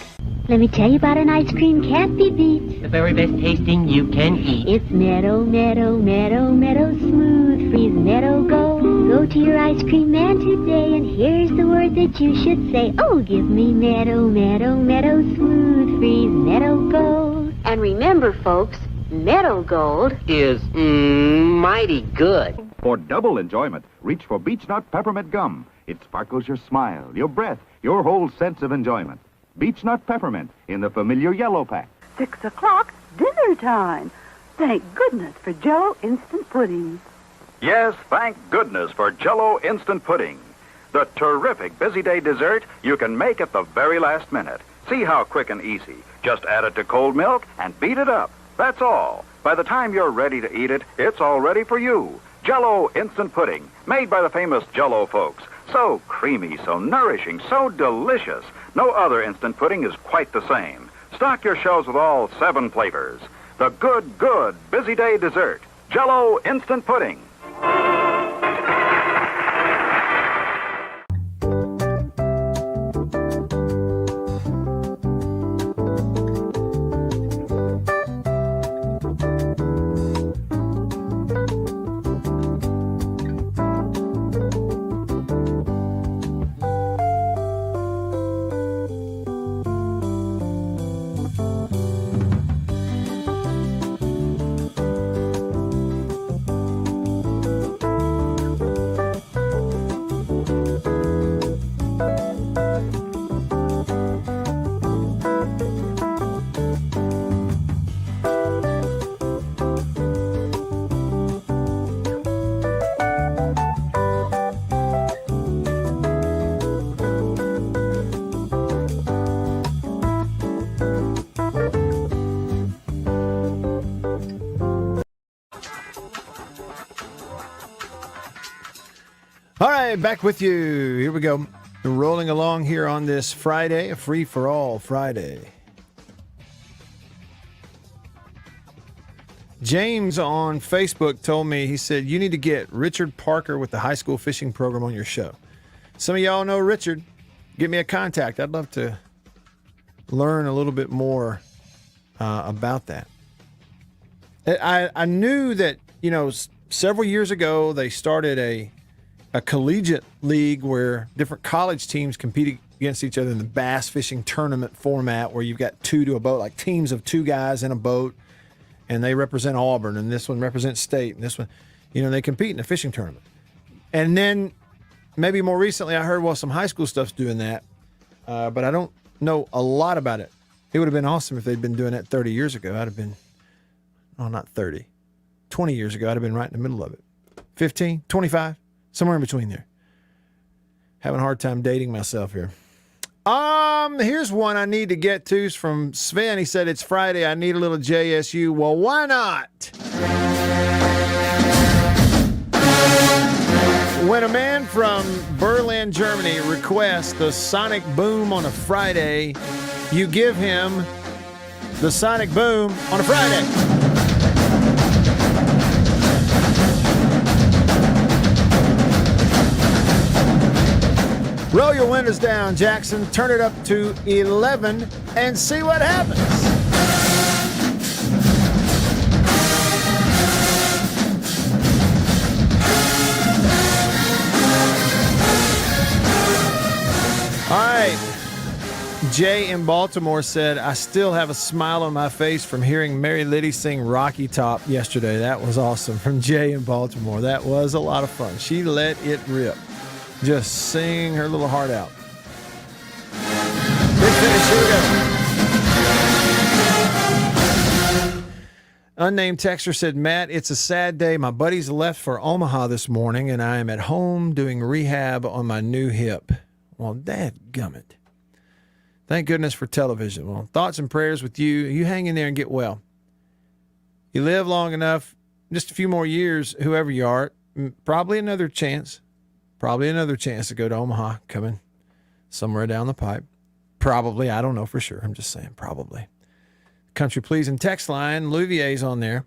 Let me tell you about an ice cream can't be beat. The very best tasting you can eat. It's Meadow, Meadow, Meadow, Meadow Smooth Freeze Meadow Gold. Go to your ice cream man today, and here's the word that you should say. Oh, give me Meadow, Meadow, Meadow Smooth Freeze Meadow Gold. And remember, folks, Meadow Gold is mighty good. For double enjoyment, reach for Beech Nut Peppermint Gum. It sparkles your smile, your breath, your whole sense of enjoyment. Beech Nut Peppermint in the familiar yellow pack. 6 o'clock, dinner time. Thank goodness for Jell-O instant pudding. Yes, thank goodness for Jell-O Instant Pudding. The terrific busy day dessert you can make at the very last minute. See how quick and easy. Just add it to cold milk and beat it up. That's all. By the time you're ready to eat it, it's all ready for you. Jell-O Instant Pudding, made by the famous Jell-O folks. So creamy, so nourishing, so delicious. No other instant pudding is quite the same. Stock your shelves with all 7 flavors. The good, busy day dessert. Jell-O Instant Pudding. All right, back with you. Here we go. We're rolling along here on this Friday, a free-for-all Friday. James on Facebook told me, he said, you need to get Richard Parker with the high school fishing program on your show. Some of y'all know Richard. Give me a contact. I'd love to learn a little bit more about that. I knew that, several years ago they started a collegiate league where different college teams compete against each other in the bass fishing tournament format, where you've got 2 to a boat, like teams of 2 guys in a boat, and they represent Auburn, and this one represents State, and this one, they compete in a fishing tournament. And then maybe more recently I heard, some high school stuff's doing that, but I don't know a lot about it. It would have been awesome if they'd been doing that 30 years ago. I'd have been, not 30, 20 years ago, I'd have been right in the middle of it. 15, 25. Somewhere in between there. Having a hard time dating myself here. Here's one I need to get to. It's from Sven. He said, it's Friday. I need a little JSU. Well, why not? When a man from Berlin, Germany requests the Sonic Boom on a Friday, you give him the Sonic Boom on a Friday. Roll your windows down, Jackson. Turn it up to 11 and see what happens. All right. Jay in Baltimore said, I still have a smile on my face from hearing Mary Liddy sing Rocky Top yesterday. That was awesome. From Jay in Baltimore. That was a lot of fun. She let it rip. Just sing her little heart out. Big finish, here we go. Unnamed texter said, Matt, it's a sad day. My buddies left for Omaha this morning, and I am at home doing rehab on my new hip. Well, dadgummit. Thank goodness for television. Well, thoughts and prayers with you. You hang in there and get well. You live long enough, just a few more years, whoever you are, probably another chance. Probably another chance to go to Omaha coming somewhere down the pipe. Probably. I don't know for sure. I'm just saying probably. Country Pleasing text line. Louvier's on there.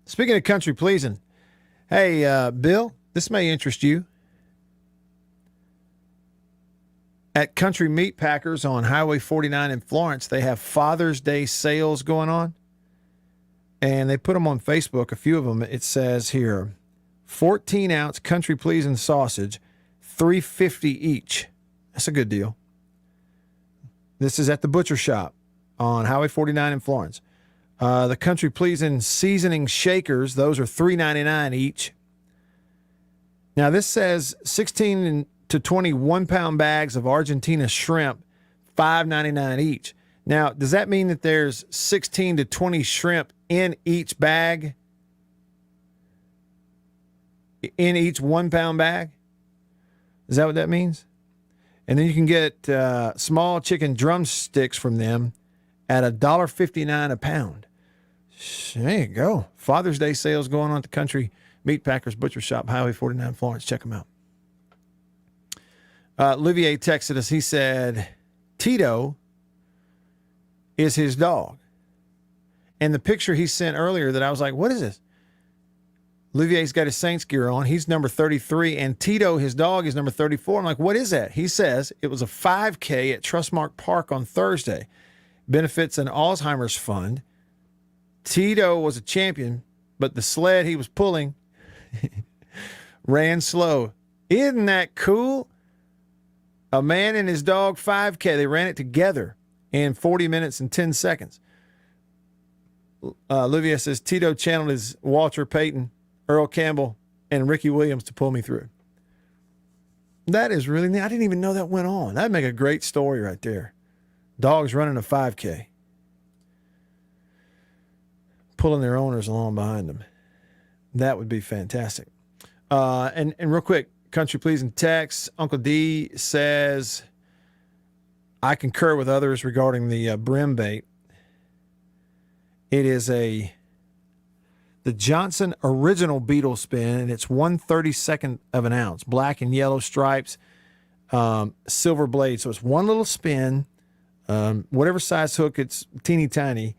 Speaking of country pleasing, hey, Bill, this may interest you. At Country Meat Packers on Highway 49 in Florence, they have Father's Day sales going on. And they put them on Facebook, a few of them. It says here, 14-ounce Country Pleasing sausage, $3.50 each. That's a good deal. This is at the butcher shop on Highway 49 in Florence. The Country Pleasing seasoning shakers, those are $3.99 each. Now, this says 16 to 20 one-pound bags of Argentina shrimp, $5.99 each. Now, does that mean that there's 16 to 20 shrimp in each bag? In each one-pound bag? Is that what that means? And then you can get small chicken drumsticks from them at $1.59 a pound. There you go. Father's Day sales going on at the Country Meat Packers Butcher Shop, Highway 49 Florence. Check them out. Olivier texted us. He said, Tito is his dog. And the picture he sent earlier that I was like, what is this? Olivier's got his Saints gear on. He's number 33. And Tito, his dog, is number 34. I'm like, what is that? He says it was a 5K at Trustmark Park on Thursday. Benefits an Alzheimer's fund. Tito was a champion, but the sled he was pulling ran slow. Isn't that cool? A man and his dog 5K. They ran it together in 40 minutes and 10 seconds. Olivia says Tito channeled his Walter Payton, Earl Campbell, and Ricky Williams to pull me through. That is really neat. I didn't even know that went on. That'd make a great story right there. Dogs running a 5K. Pulling their owners along behind them. That would be fantastic. And real quick, Country Pleasing text. Uncle D says, I concur with others regarding the brim bait. It is the Johnson Original Beetle Spin, and it's 1/32 of an ounce. Black and yellow stripes, silver blade. So it's one little spin, whatever size hook, it's teeny tiny.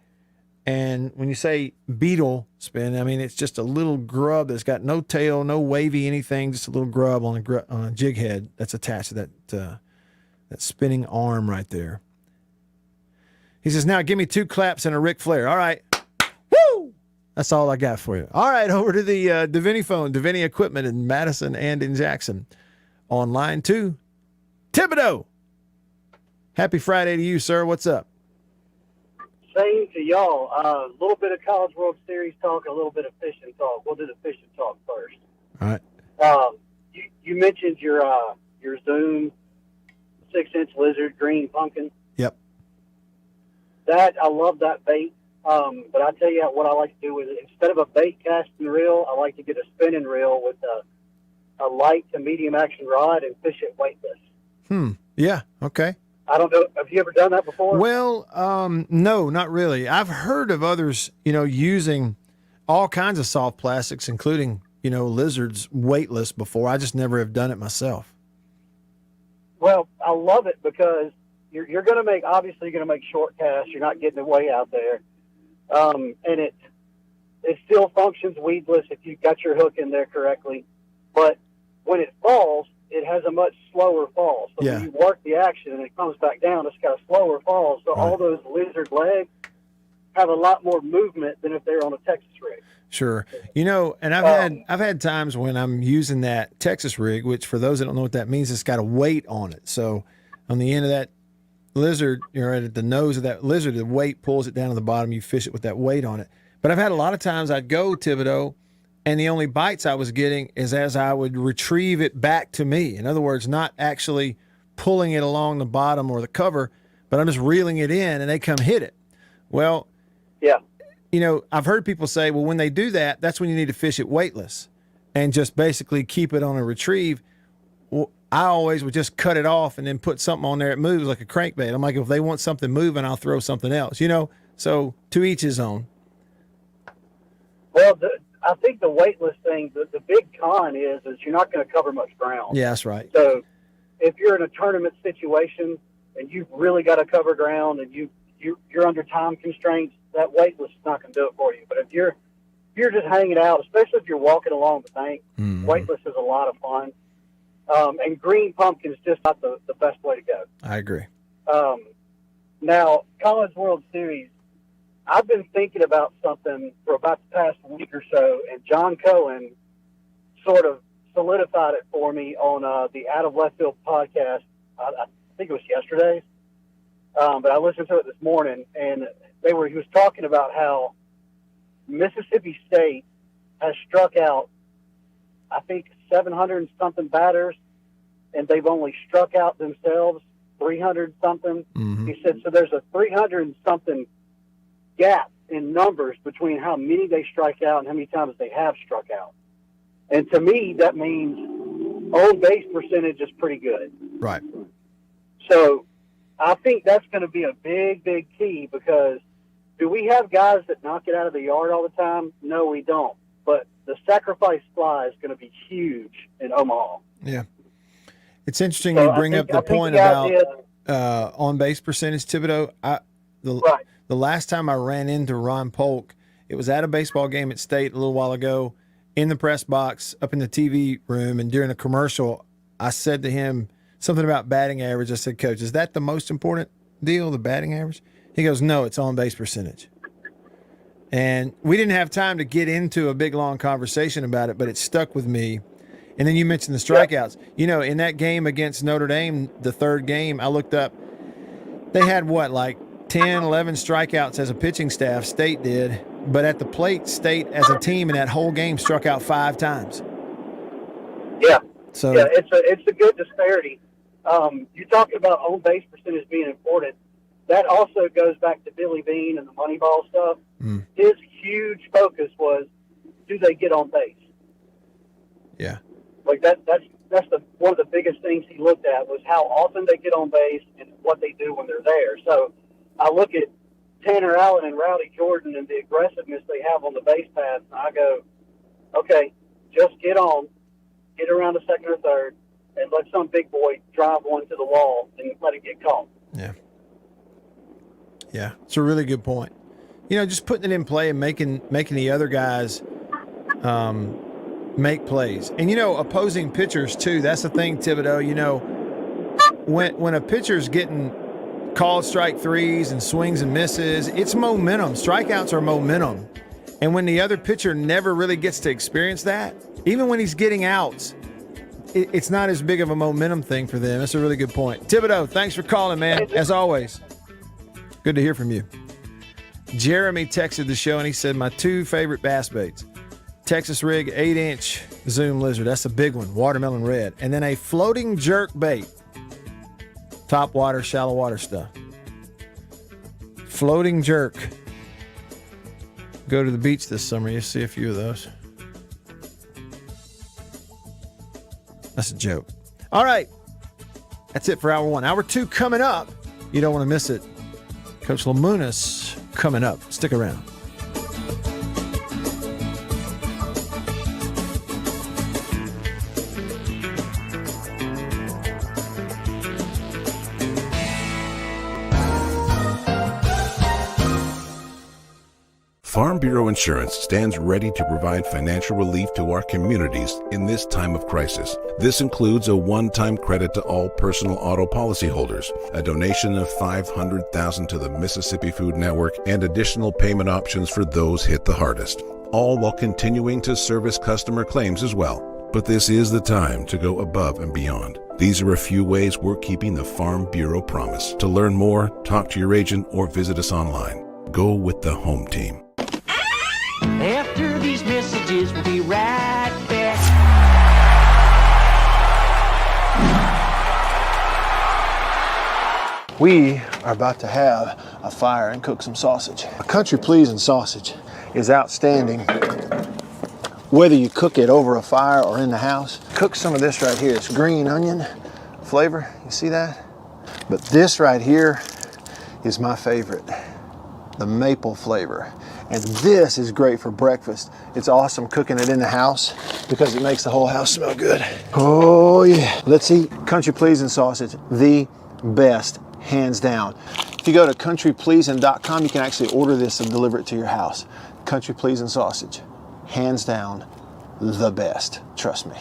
And when you say beetle spin, I mean, it's just a little grub that's got no tail, no wavy anything, just a little grub on a jig head that's attached to that spinning arm right there. He says, now give me 2 claps and a Ric Flair. All right. Woo! That's all I got for you. All right, over to the Davini phone, Davini Equipment in Madison and in Jackson. On line 2, Thibodeau. Happy Friday to you, sir. What's up? Same to y'all. A little bit of College World Series talk, a little bit of fishing talk. We'll do the fishing talk first. All right. You mentioned your Zoom 6-inch lizard green pumpkin. Yep. I love that bait. But I tell you what I like to do with it. Instead of a bait casting reel, I like to get a spinning reel with a light to medium action rod and fish it weightless. Yeah. Okay. I don't know. Have you ever done that before? Well, no, not really. I've heard of others, using all kinds of soft plastics, including, lizards weightless before. I just never have done it myself. Well, I love it because you're going to make short casts. You're not getting away out there. And it still functions weedless if you've got your hook in there correctly. But when it falls, it has a much slower fall. So when you work the action and it comes back down, it's got a slower fall. So all those lizard legs have a lot more movement than if they're on a Texas rig. Sure. And I've had times when I'm using that Texas rig, which for those that don't know what that means, it's got a weight on it. So on the end of that lizard, right at the nose of that lizard, the weight pulls it down to the bottom. You fish it with that weight on it. But I've had a lot of times I'd go Thibodeau, and the only bites I was getting is as I would retrieve it back to me. In other words, not actually pulling it along the bottom or the cover, but I'm just reeling it in and they come hit it. Well, yeah. I've heard people say, well, when they do that, that's when you need to fish it weightless and just basically keep it on a retrieve. Well, I always would just cut it off and then put something on there. It moves like a crankbait. I'm like, if they want something moving, I'll throw something else, So to each his own. Well, I think the weightless thing, the big con is you're not going to cover much ground. Yeah, that's right. So if you're in a tournament situation and you've really got to cover ground and you're under time constraints, that weightless is not going to do it for you. But if you're just hanging out, especially if you're walking along the bank, weightless is a lot of fun. And green pumpkin is just not the best way to go. I agree. Now, College World Series, I've been thinking about something for about the past week or so, and John Cohen sort of solidified it for me on the Out of Left Field podcast. I think it was yesterday's, but I listened to it this morning, and he was talking about how Mississippi State has struck out, I think, 700 and something batters, and they've only struck out themselves 300 something. He said, so there's a 300 and something gap in numbers between how many they strike out and how many times they have struck out. And to me, that means on base percentage is pretty good. Right. So I think that's going to be a big, big key, because do we have guys that knock it out of the yard all the time? No, we don't. But the sacrifice fly is going to be huge in Omaha. Yeah. It's interesting you bring up the point about on-base percentage, Thibodeau. The last time I ran into Ron Polk, it was at a baseball game at State a little while ago, in the press box, up in the TV room, and during a commercial, I said to him something about batting average. I said, Coach, is that the most important deal, the batting average? He goes, no, it's on-base percentage. And we didn't have time to get into a big, long conversation about it, but it stuck with me. And then you mentioned the strikeouts. You know, in that game against Notre Dame, the third game, I looked up, they had like 10, 11 strikeouts as a pitching staff, State did. But at the plate, State as a team in that whole game struck out 5 times. Yeah. So yeah, it's a good disparity. You're talking about on-base percentage being important. That also goes back to Billy Bean and the Moneyball stuff. His huge focus was, do they get on base? Yeah. Like that's one of the biggest things he looked at was how often they get on base and what they do when they're there. So I look at Tanner Allen and Rowdy Jordan and the aggressiveness they have on the base paths, and I go, okay, just get around the second or third, and let some big boy drive one to the wall and let it get caught. Yeah. Yeah, it's a really good point. You know, just putting it in play and making the other guys make plays. And, you know, opposing pitchers, too, that's the thing, Thibodeau. You know, when a pitcher's getting called strike threes and swings and misses, it's momentum. Strikeouts are momentum. And when the other pitcher never really gets to experience that, even when he's getting outs, it's not as big of a momentum thing for them. That's a really good point. Thibodeau, thanks for calling, man, as always. Good to hear from you. Jeremy texted the show, and he said, my 2 favorite bass baits. Texas rig 8-inch Zoom lizard. That's a big one. Watermelon red. And then a floating jerk bait. Top water, shallow water stuff. Floating jerk. Go to the beach this summer. You'll see a few of those. That's a joke. All right. That's it for hour 1. Hour 2 coming up. You don't want to miss it. Coach Lamunas coming up. Stick around. Farm Bureau Insurance stands ready to provide financial relief to our communities in this time of crisis. This includes a one-time credit to all personal auto policyholders, a donation of $500,000 to the Mississippi Food Network, and additional payment options for those hit the hardest, all while continuing to service customer claims as well. But this is the time to go above and beyond. These are a few ways we're keeping the Farm Bureau promise. To learn more, talk to your agent or visit us online. Go with the home team. After these messages, we'll be right back. We are about to have a fire and cook some sausage. A country-pleasing sausage is outstanding, whether you cook it over a fire or in the house. Cook some of this right here. It's green onion flavor. You see that? But this right here is my favorite, the maple flavor. And this is great for breakfast. It's awesome cooking it in the house because it makes the whole house smell good. Oh yeah. Let's eat country pleasing sausage, the best, hands down. If you go to countrypleasing.com, you can actually order this and deliver it to your house. Country pleasing sausage, hands down, the best. Trust me.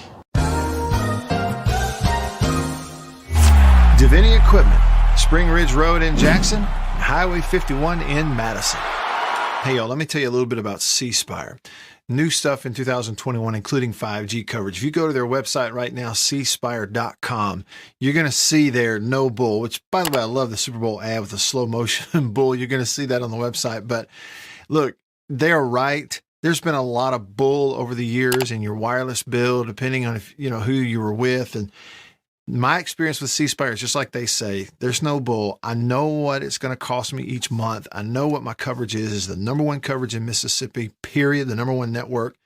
Davini Equipment, Spring Ridge Road in Jackson, Highway 51 in Madison. Hey y'all, let me tell you a little bit about C Spire. New stuff in 2021, including 5G coverage. If you go to their website right now, cspire.com, you're going to see their no bull, which, by the way, I love the Super Bowl ad with the slow motion bull. You're going to see that on the website. But look, they're right. There's been a lot of bull over the years in your wireless bill, depending on if you know who you were with. And my experience with C Spire is just like they say, there's no bull. I know what it's going to cost me each month. I know what my coverage is the number one coverage in Mississippi, period, the number one network.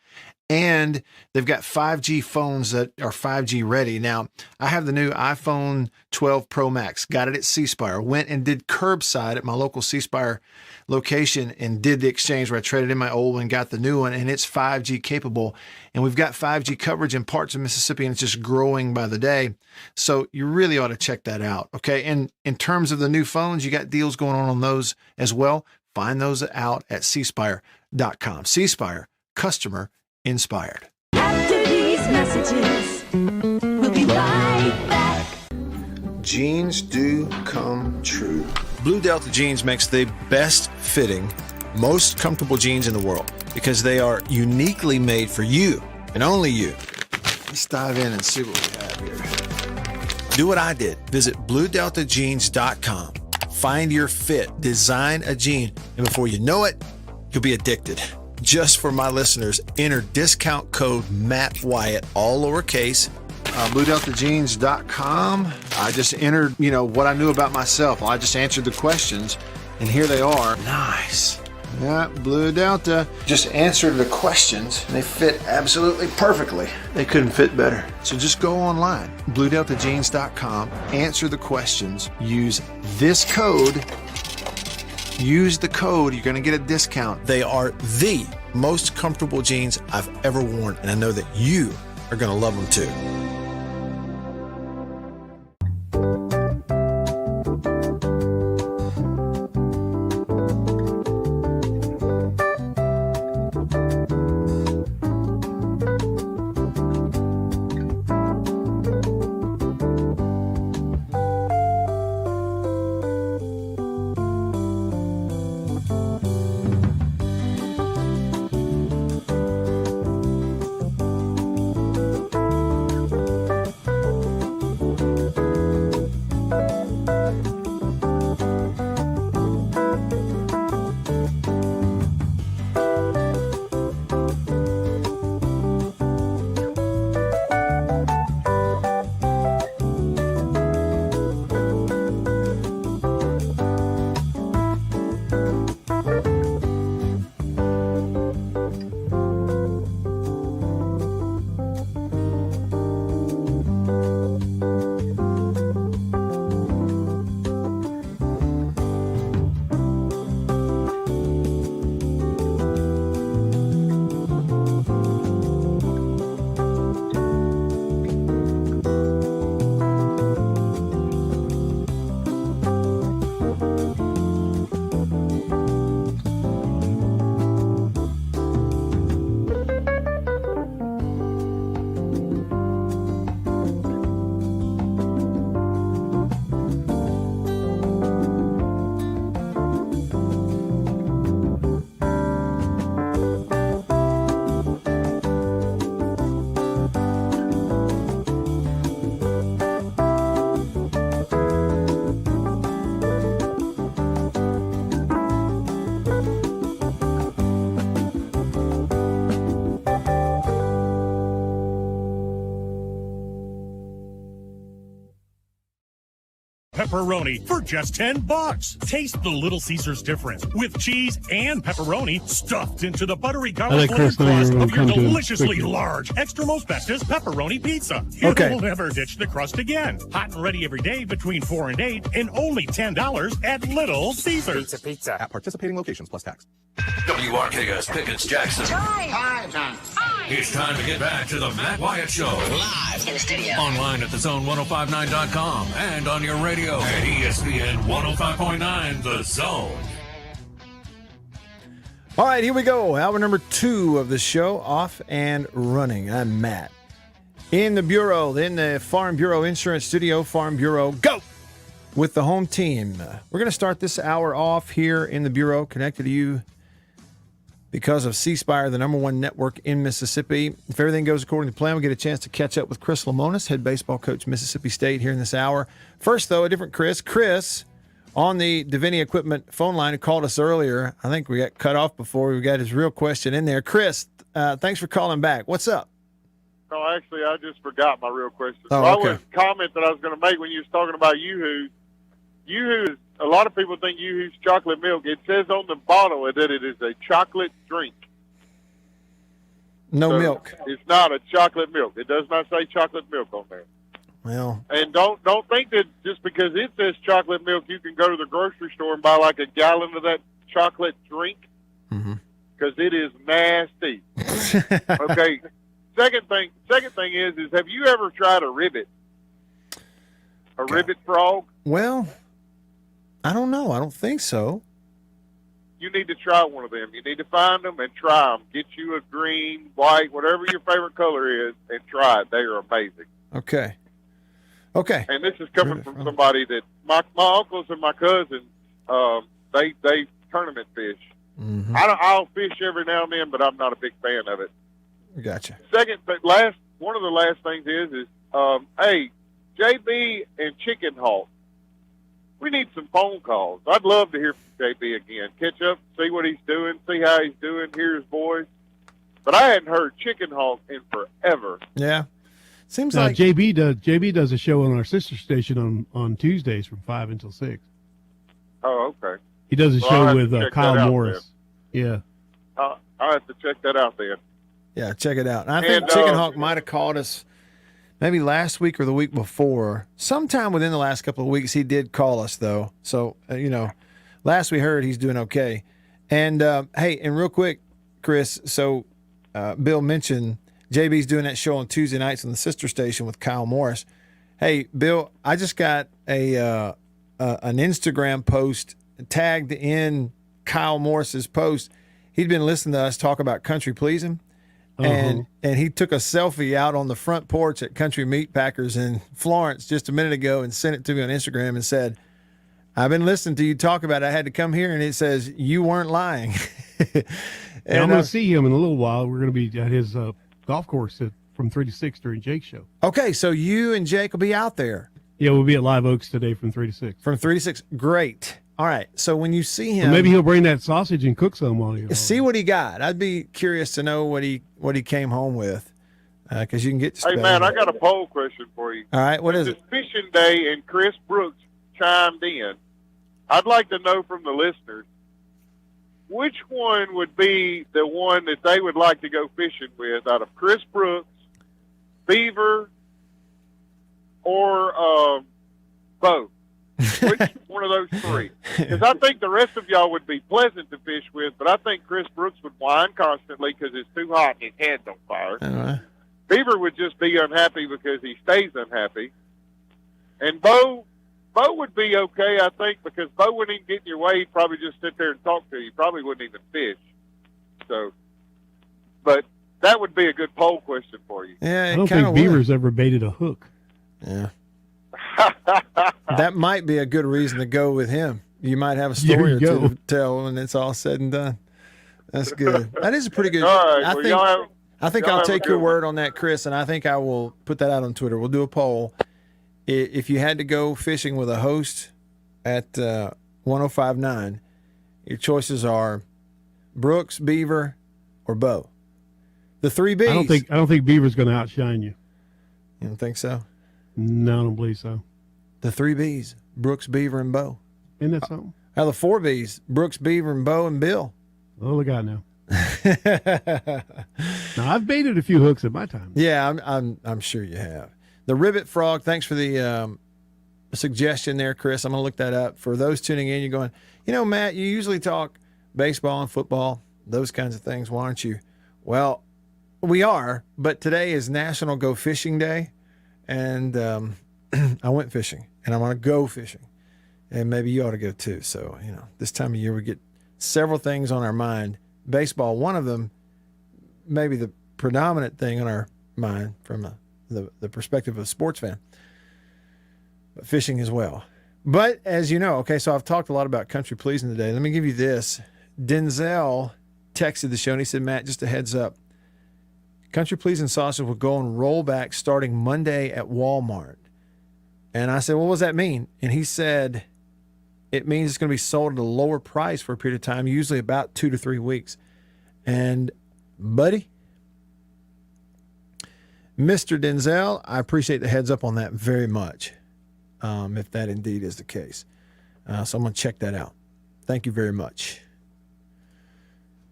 And they've got 5G phones that are 5G ready. Now, I have the new iPhone 12 Pro Max, got it at C Spire, went and did curbside at my local C Spire location and did the exchange where I traded in my old one, got the new one, and it's 5G capable. And we've got 5G coverage in parts of Mississippi, and it's just growing by the day. So you really ought to check that out, okay? And in terms of the new phones, you got deals going on those as well. Find those out at cspire.com. C Spire, customer inspired. After these messages, we'll be right back. Jeans do come true. Blue Delta Jeans makes the best fitting, most comfortable jeans in the world because they are uniquely made for you and only you. Let's dive in and see what we have here. Do what I did. Visit BlueDeltaJeans.com. Find your fit, design a jean, and before you know it, you'll be addicted. Just for my listeners, enter discount code Matt Wyatt, all lowercase, BlueDeltaJeans.com. I just entered, what I knew about myself. I just answered the questions, and here they are. Nice. Yeah, Blue Delta. Just answered the questions, and they fit absolutely perfectly. They couldn't fit better. So just go online, BlueDeltaJeans.com, answer the questions, use this code. Use the code, you're going to get a discount. They are the most comfortable jeans I've ever worn, and I know that you are going to love them too. Pepperoni for just $10. Taste the Little Caesars difference with cheese and pepperoni stuffed into the buttery garlic flavored crust of your deliciously large, extra most bestest pepperoni pizza. You'll never ditch the crust again. Hot and ready every day between 4 and 8 and only $10 at Little Caesars. Pizza. At participating locations plus tax. WRKS Pickett's Jackson. Time. It's time to get back to the Matt Wyatt Show. Live in the studio. Online at thezone1059.com and on your radio at ESPN 105.9 The Zone. All right, here we go. Hour number 2 of the show, off and running. I'm Matt. In the Bureau, in the Farm Bureau Insurance Studio, Farm Bureau, go! With the home team. We're going to start this hour off here in the Bureau, connected to you because of C Spire, the #1 network in Mississippi. If everything goes according to plan, we'll get a chance to catch up with Chris Lamonis, head baseball coach, Mississippi State, here in this hour. First, though, a different Chris. Chris, on the Davini Equipment phone line, who called us earlier. I think we got cut off before we got his real question in there. Chris, thanks for calling back. What's up? No, actually, I just forgot my real question. Oh, so okay. I was comment that I was going to make when you was talking about Yoo-Hoo. Yoo-Hoo is, a lot of people think Yoo-Hoo's chocolate milk. It says on the bottle that it is a chocolate drink. No milk. It's not a chocolate milk. It does not say chocolate milk on there. Well, and don't think that just because it says chocolate milk, you can go to the grocery store and buy like a gallon of that chocolate drink, because it is nasty. Okay. Second thing is have you ever tried a ribbit? A ribbit frog? Well, I don't know. I don't think so. You need to try one of them. You need to find them and try them. Get you a green, white, whatever your favorite color is, and try it. They are amazing. Okay. And this is coming from somebody that my uncles and my cousins, they tournament fish. Mm-hmm. I'll fish every now and then, but I'm not a big fan of it. Gotcha. One of the last things is hey, JB and Chicken Hawk, we need some phone calls. I'd love to hear from JB again. Catch up, see what he's doing, see how he's doing, hear his voice. But I hadn't heard Chicken Hawk in forever. Yeah. Seems like like JB does a show on our sister station on Tuesdays from 5 until 6. Oh, okay. He does a I'll show have with to check Kyle that out Morris. then. Yeah. I'll have to check that out then. Yeah, check it out. And I think Chicken Hawk might have called us maybe last week or the week before. Sometime within the last couple of weeks, he did call us, though. So, last we heard, he's doing okay. And, hey, and real quick, Chris, so Bill mentioned JB's doing that show on Tuesday nights on the sister station with Kyle Morris. Hey, Bill, I just got an Instagram post tagged in Kyle Morris's post. He'd been listening to us talk about country pleasing. And he took a selfie out on the front porch at Country Meat Packers in Florence just a minute ago and sent it to me on Instagram and said, I've been listening to you talk about it. I had to come here, and it says you weren't lying. And I'm going to see him in a little while. We're going to be at his golf course from 3 to 6 during Jake's show. Okay, so you and Jake will be out there. Yeah, we'll be at Live Oaks today from 3 to 6. From 3 to 6. Great. All right. So when you see him, Well, maybe he'll bring that sausage and cook some while you see what he got. I'd be curious to know what he came home with, because you can get. Hey, man, I got a poll question for you. All right, what is it? It's Fishing Day, and Chris Brooks chimed in. I'd like to know from the listeners, which one would be the one that they would like to go fishing with out of Chris Brooks, Beaver, or Bo? Which one of those three? Because I think the rest of y'all would be pleasant to fish with, but I think Chris Brooks would whine constantly because it's too hot and his hand's on fire. Beaver would just be unhappy because he stays unhappy. And Bo would be okay, I think, because Bo wouldn't even get in your way. He'd probably just sit there and talk to you. He probably wouldn't even fish. So, but that would be a good poll question for you. Yeah, I don't think Beaver's ever baited a hook. Yeah. That might be a good reason to go with him. You might have a story or two to tell when it's all said and done. That's good. That is a pretty good. All right. I think I'll take your word on that, Chris, and I think I will put that out on Twitter. We'll do a poll. If you had to go fishing with a host at 105.9, your choices are Brooks, Beaver, or Bo. The 3 Bs. I don't think Beaver's going to outshine you. You don't think so? No, I don't believe so. The 3 Bs: Brooks, Beaver, and Bo. Isn't that something? Now the 4 Bs: Brooks, Beaver, and Bo, and Bill. Oh, look out now. Now I've baited a few hooks at my time. Yeah, I'm sure you have. The Ribbit Frog. Thanks for the suggestion there, Chris. I'm going to look that up. For those tuning in, you're going, Matt, you usually talk baseball and football those kinds of things. Why aren't you? Well, we are, but today is National Go Fishing Day, and I went fishing, and I want to go fishing, and maybe you ought to go too. So, this time of year we get several things on our mind. Baseball, one of them, maybe the predominant thing on our mind from the perspective of a sports fan, but fishing as well. But as you know, okay, so I've talked a lot about country pleasing today. Let me give you this. Denzel texted the show and he said, Matt, just a heads up. Country pleasing sausage will go on rollback starting Monday at Walmart. And I said, well, what does that mean? And he said, it means it's going to be sold at a lower price for a period of time, usually about 2 to 3 weeks. And buddy, Mr. Denzel, I appreciate the heads up on that very much. If that indeed is the case. So I'm going to check that out. Thank you very much.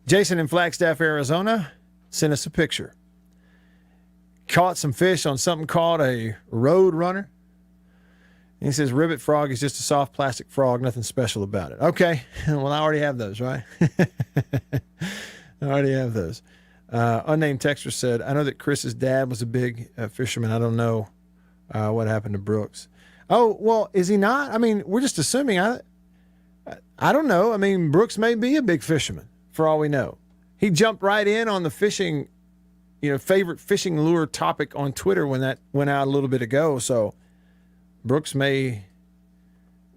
Jason in Flagstaff, Arizona, sent us a picture. Caught some fish on something called a road runner. And he says, ribbit frog is just a soft plastic frog, nothing special about it. Okay, well, I already have those, right? I already have those. Unnamed texter said, I know that Chris's dad was a big fisherman. I don't know what happened to Brooks. Oh, well, is he not? I mean, we're just assuming. I don't know. I mean, Brooks may be a big fisherman for all we know. He jumped right in on the fishing, favorite fishing lure topic on Twitter when that went out a little bit ago. So Brooks may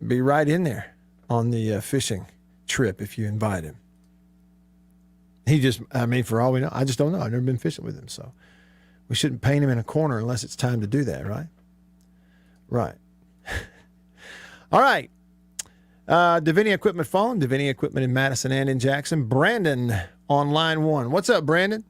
be right in there on the fishing trip if you invite him. For all we know, I just don't know. I've never been fishing with him. So we shouldn't paint him in a corner unless it's time to do that, right? Right. All right. Davini Equipment phone. Davini Equipment in Madison and in Jackson. Brandon on line 1. What's up, Brandon?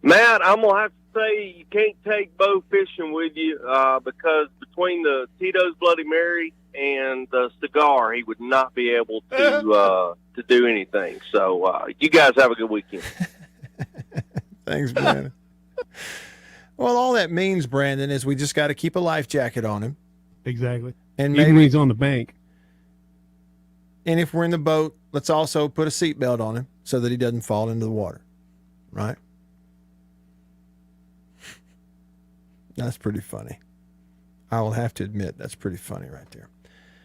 Matt, I'm going to have to say you can't take bow fishing with you because between the Tito's Bloody Mary and the cigar, he would not be able to do anything. So you guys have a good weekend. Thanks, Brandon. Well, all that means, Brandon, is we just got to keep a life jacket on him. Exactly. And even when he's on the bank. And if we're in the boat, let's also put a seatbelt on him so that he doesn't fall into the water. Right? That's pretty funny. I will have to admit, that's pretty funny right there.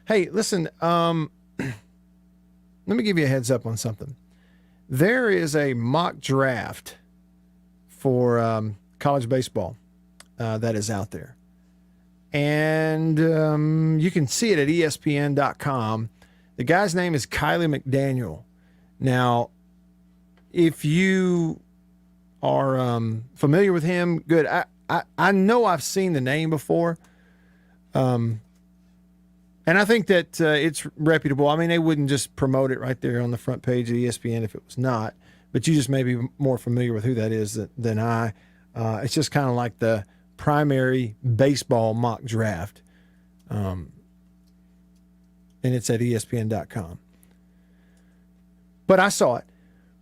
Hey, listen, let me give you a heads up on something. There is a mock draft for college baseball that is out there. And you can see it at ESPN.com. The guy's name is Kylie McDaniel. Now, if you are familiar with him, good. I know I've seen the name before. And I think that it's reputable. I mean, they wouldn't just promote it right there on the front page of ESPN if it was not. But you just may be more familiar with who that is than I. It's just kind of like the primary baseball mock draft. And it's at ESPN.com. But I saw it.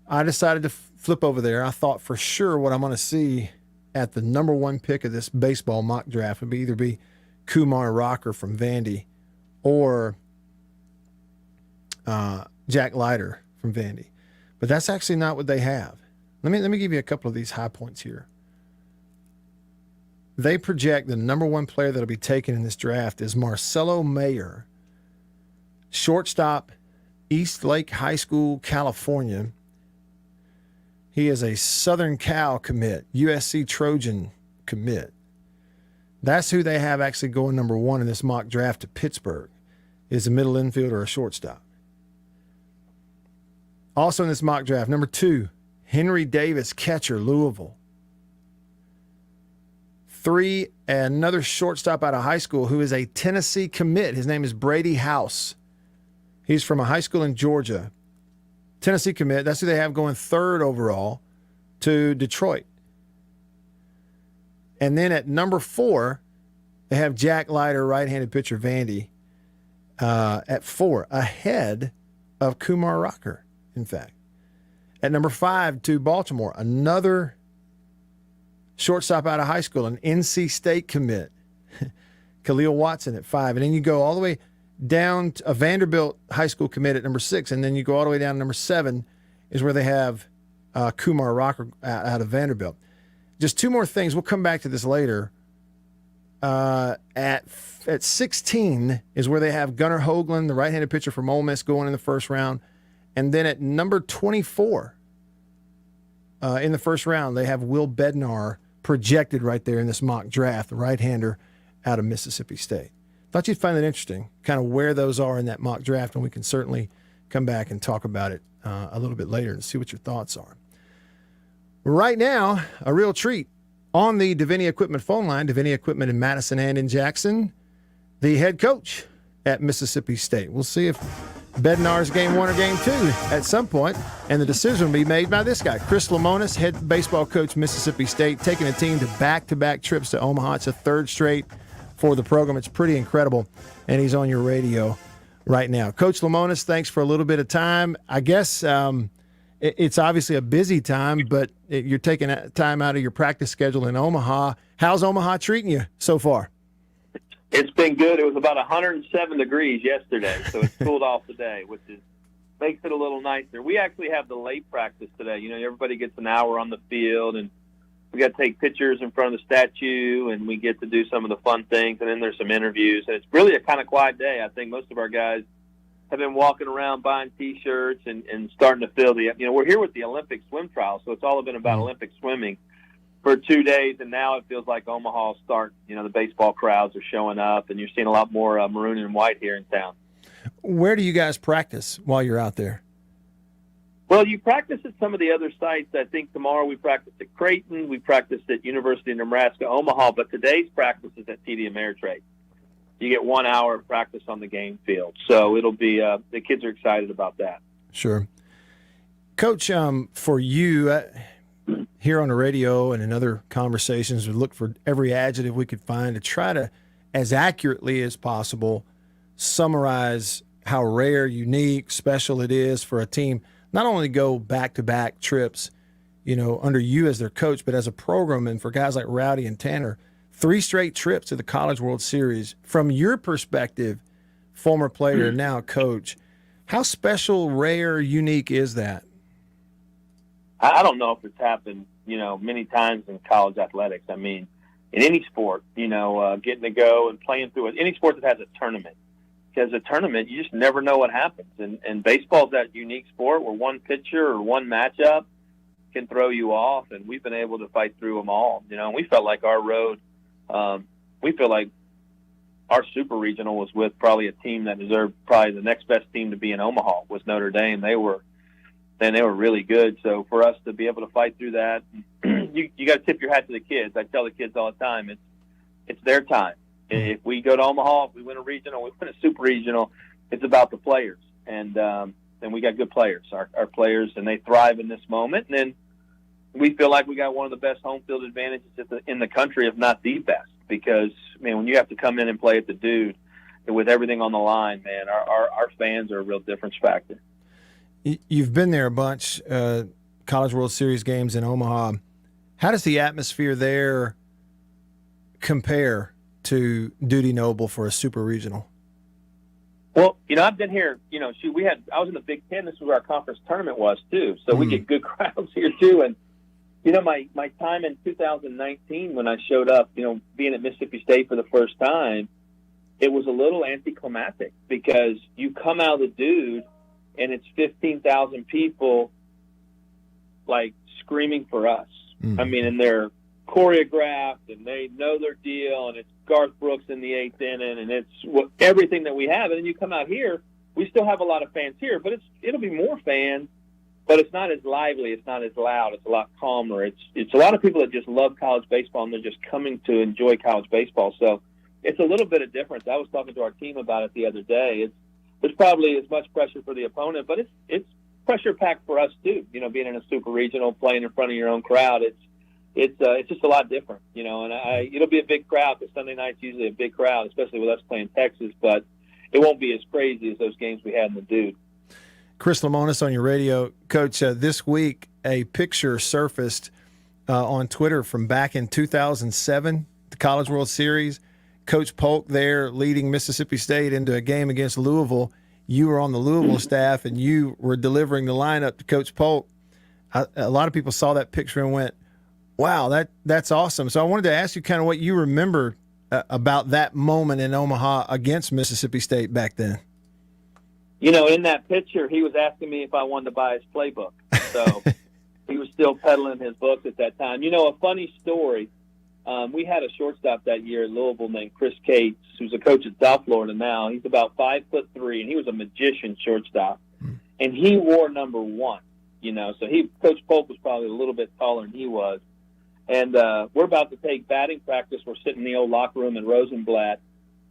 I decided to flip over there. I thought for sure what I'm going to see at the number 1 pick of this baseball mock draft would either be Kumar Rocker from Vandy or Jack Leiter from Vandy. But that's actually not what they have. Let me give you a couple of these high points here. They project the number 1 player that'll be taken in this draft is Marcelo Mayer, shortstop, East Lake High School, California. He is a Southern Cal commit, USC Trojan commit. That's who they have actually going number 1 in this mock draft to Pittsburgh, is a middle infielder or a shortstop. Also in this mock draft, number 2, Henry Davis, catcher, Louisville. 3, another shortstop out of high school who is a Tennessee commit. His name is Brady House. He's from a high school in Georgia. Tennessee commit. That's who they have going 3rd overall to Detroit. And then at number 4, they have Jack Leiter, right-handed pitcher, Vandy, at 4, ahead of Kumar Rocker, in fact. At number 5 to Baltimore, another shortstop out of high school, an NC State commit, Khalil Watson at 5. And then you go all the way down to a Vanderbilt high school commit at number 6, and then you go all the way down to number 7 is where they have Kumar Rocker out of Vanderbilt. Just two more things. We'll come back to this later. At 16 is where they have Gunnar Hoagland, the right-handed pitcher from Ole Miss, going in the first round. And then at number 24 in the first round, they have Will Bednar projected right there in this mock draft, the right-hander out of Mississippi State. Thought you'd find that interesting, kind of where those are in that mock draft, and we can certainly come back and talk about it a little bit later and see what your thoughts are. Right now, a real treat. On the Davini Equipment phone line, Davini Equipment in Madison and in Jackson, the head coach at Mississippi State. We'll see if Bednar's game 1 or game 2 at some point, and the decision will be made by this guy, Chris Lemonis, head baseball coach, Mississippi State, taking a team to back-to-back trips to Omaha. It's a third straight for the program. It's pretty incredible, and he's on your radio right now. Coach Lemonis, thanks for a little bit of time. I guess it's obviously a busy time, but you're taking time out of your practice schedule in Omaha. How's Omaha treating you so far? It's been good. It was about 107 degrees yesterday, so it's cooled off today, which makes it a little nicer. We actually have the late practice today. You know, everybody gets an hour on the field, and we got to take pictures in front of the statue, and we get to do some of the fun things, and then there's some interviews. And it's really a kind of quiet day. I think most of our guys have been walking around buying T-shirts and starting to feel we're here with the Olympic swim trials, so it's all been about Olympic swimming for 2 days, and now it feels like Omaha's starting. You know, the baseball crowds are showing up, and you're seeing a lot more maroon and white here in town. Where do you guys practice while you're out there? Well, you practice at some of the other sites. I think tomorrow we practice at Creighton. We practiced at University of Nebraska, Omaha, but today's practice is at TD Ameritrade. You get 1 hour of practice on the game field. So it'll be the kids are excited about that. Sure. Coach, for you, here on the radio and in other conversations, we look for every adjective we could find to try to, as accurately as possible, summarize how rare, unique, special it is for a team not only to go back-to-back trips, under you as their coach, but as a program, and for guys like Rowdy and Tanner, 3 straight trips to the College World Series. From your perspective, former player, now coach, how special, rare, unique is that? I don't know if it's happened, many times in college athletics. I mean, in any sport, getting to go and playing through it. Any sport that has a tournament. Because a tournament, you just never know what happens. And baseball's that unique sport where one pitcher or one matchup can throw you off, and we've been able to fight through them all. And we felt like our road, we feel like our super regional was with probably a team that deserved probably the next best team to be in Omaha was Notre Dame. They were really good. So for us to be able to fight through that, you got to tip your hat to the kids. I tell the kids all the time, it's their time. If we go to Omaha, if we win a regional, we win a super regional, it's about the players. And we got good players, our players, and they thrive in this moment. And then we feel like we got one of the best home field advantages in the country, if not the best. Because, when you have to come in and play at the Dude with everything on the line, man, our fans are a real difference factor. You've been there a bunch, College World Series games in Omaha. How does the atmosphere there compare to Dudy Noble for a super regional? Well, I've been here, I was in the Big Ten. This is where our conference tournament was too. So we get good crowds here too. And, my time in 2019 when I showed up, being at Mississippi State for the first time, it was a little anticlimactic because you come out of the Dude and it's 15,000 people like screaming for us. And they're choreographed and they know their deal, and it's Garth Brooks in the 8th inning, and it's everything that we have. And then you come out here, we still have a lot of fans here, but it'll be more fans, but it's not as lively, it's not as loud, it's a lot calmer. It's a lot of people that just love college baseball, and they're just coming to enjoy college baseball. So it's a little bit of difference. I was talking to our team about it the other day. There's probably as much pressure for the opponent, but it's pressure packed for us too. Being in a super regional, playing in front of your own crowd, it's just a lot different, and it'll be a big crowd because Sunday night's usually a big crowd, especially with us playing Texas, but it won't be as crazy as those games we had in the Dude. Chris Lemonis on your radio. Coach, this week a picture surfaced on Twitter from back in 2007, the College World Series. Coach Polk there leading Mississippi State into a game against Louisville. you were on the Louisville staff and you were delivering the lineup to Coach Polk, a lot of people saw that picture and went, wow, that's awesome. So I wanted to ask you kind of what you remember about that moment in Omaha against Mississippi State back then. In that picture, he was asking me if I wanted to buy his playbook. So he was still peddling his books at that time. A funny story, we had a shortstop that year at Louisville named Chris Cates, who's a coach at South Florida now. He's about 5'3", and he was a magician shortstop. And he wore number 1, So Coach Polk was probably a little bit taller than he was. And we're about to take batting practice. We're sitting in the old locker room in Rosenblatt,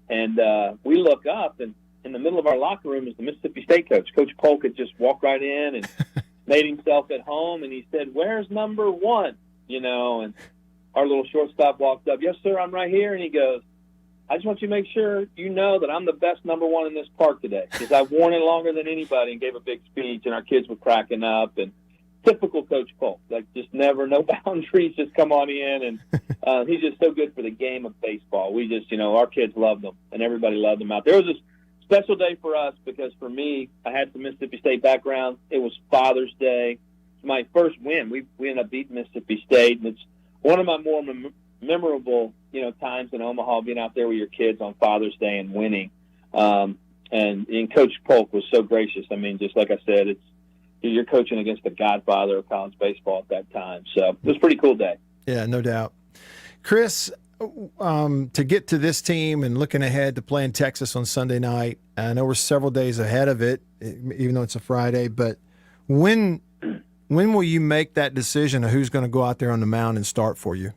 and we look up, and in the middle of our locker room is the Mississippi State coach. Coach Polk had just walked right in and made himself at home, and he said, "Where's number 1?" And our little shortstop walked up. "Yes, sir, I'm right here." And he goes, "I just want you to make sure you know that I'm the best number 1 in this park today, because I've worn it longer than anybody," and gave a big speech, and our kids were cracking up. And typical Coach Polk, just never, no boundaries, just come on in. And he's just so good for the game of baseball. We just, our kids loved him, and everybody loved him out there. It was a special day for us because for me, I had some Mississippi State background. It was Father's Day. My first win, we ended up beating Mississippi State, and it's one of my more memorable, times in Omaha, being out there with your kids on Father's Day and winning. And Coach Polk was so gracious. I mean, just like I said, you're coaching against the godfather of college baseball at that time. So it was a pretty cool day. Yeah, no doubt. Chris, to get to this team and looking ahead to playing Texas on Sunday night, I know we're several days ahead of it, even though it's a Friday, but when will you make that decision of who's going to go out there on the mound and start for you?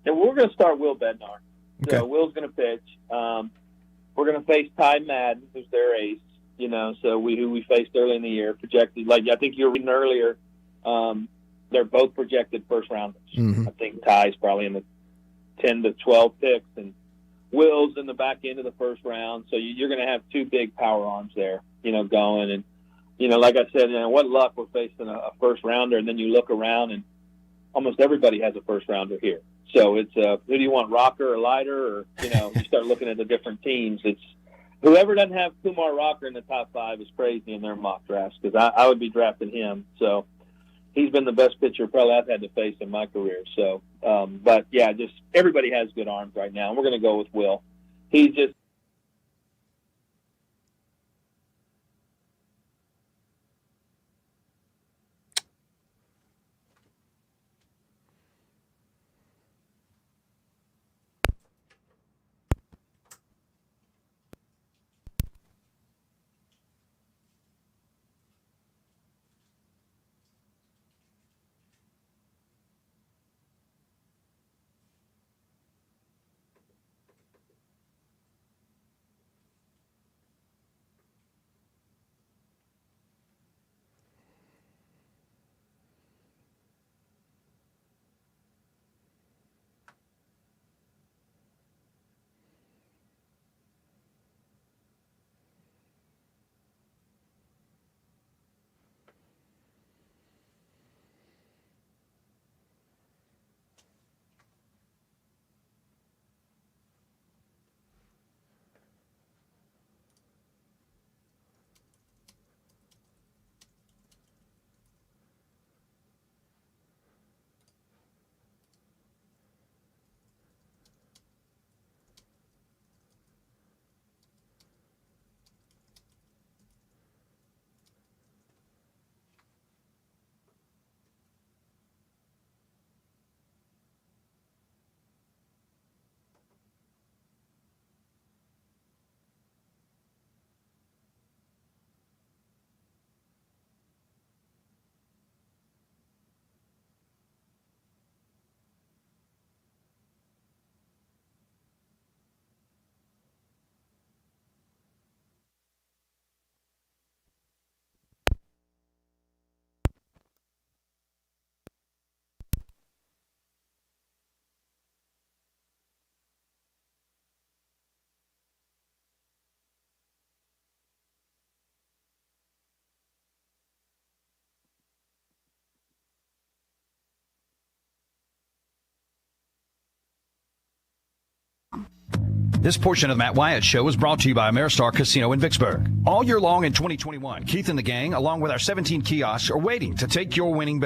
And we're going to start Will Bednar. Okay. So Will's going to pitch. We're going to face Ty Madden, who's their ace. So who we faced early in the year, projected, like I think you were reading earlier, they're both projected first rounders. Mm-hmm. I think Ty's probably in the 10 to 12 picks, and Will's in the back end of the first round. So you're going to have 2 big power arms there, going. And, like I said, what luck we're facing a first rounder, and then you look around and almost everybody has a first rounder here. So it's who do you want, rocker or lighter, or, you start looking at the different teams. It's whoever doesn't have Kumar Rocker in the top 5 is crazy in their mock drafts, because I would be drafting him. So he's been the best pitcher probably I've had to face in my career. So, but yeah, just everybody has good arms right now. And we're going to go with Will. He's just, This portion of the Matt Wyatt Show is brought to you by Ameristar Casino in Vicksburg. All year long in 2021, Keith and the gang, along with our 17 kiosks, are waiting to take your winning bet.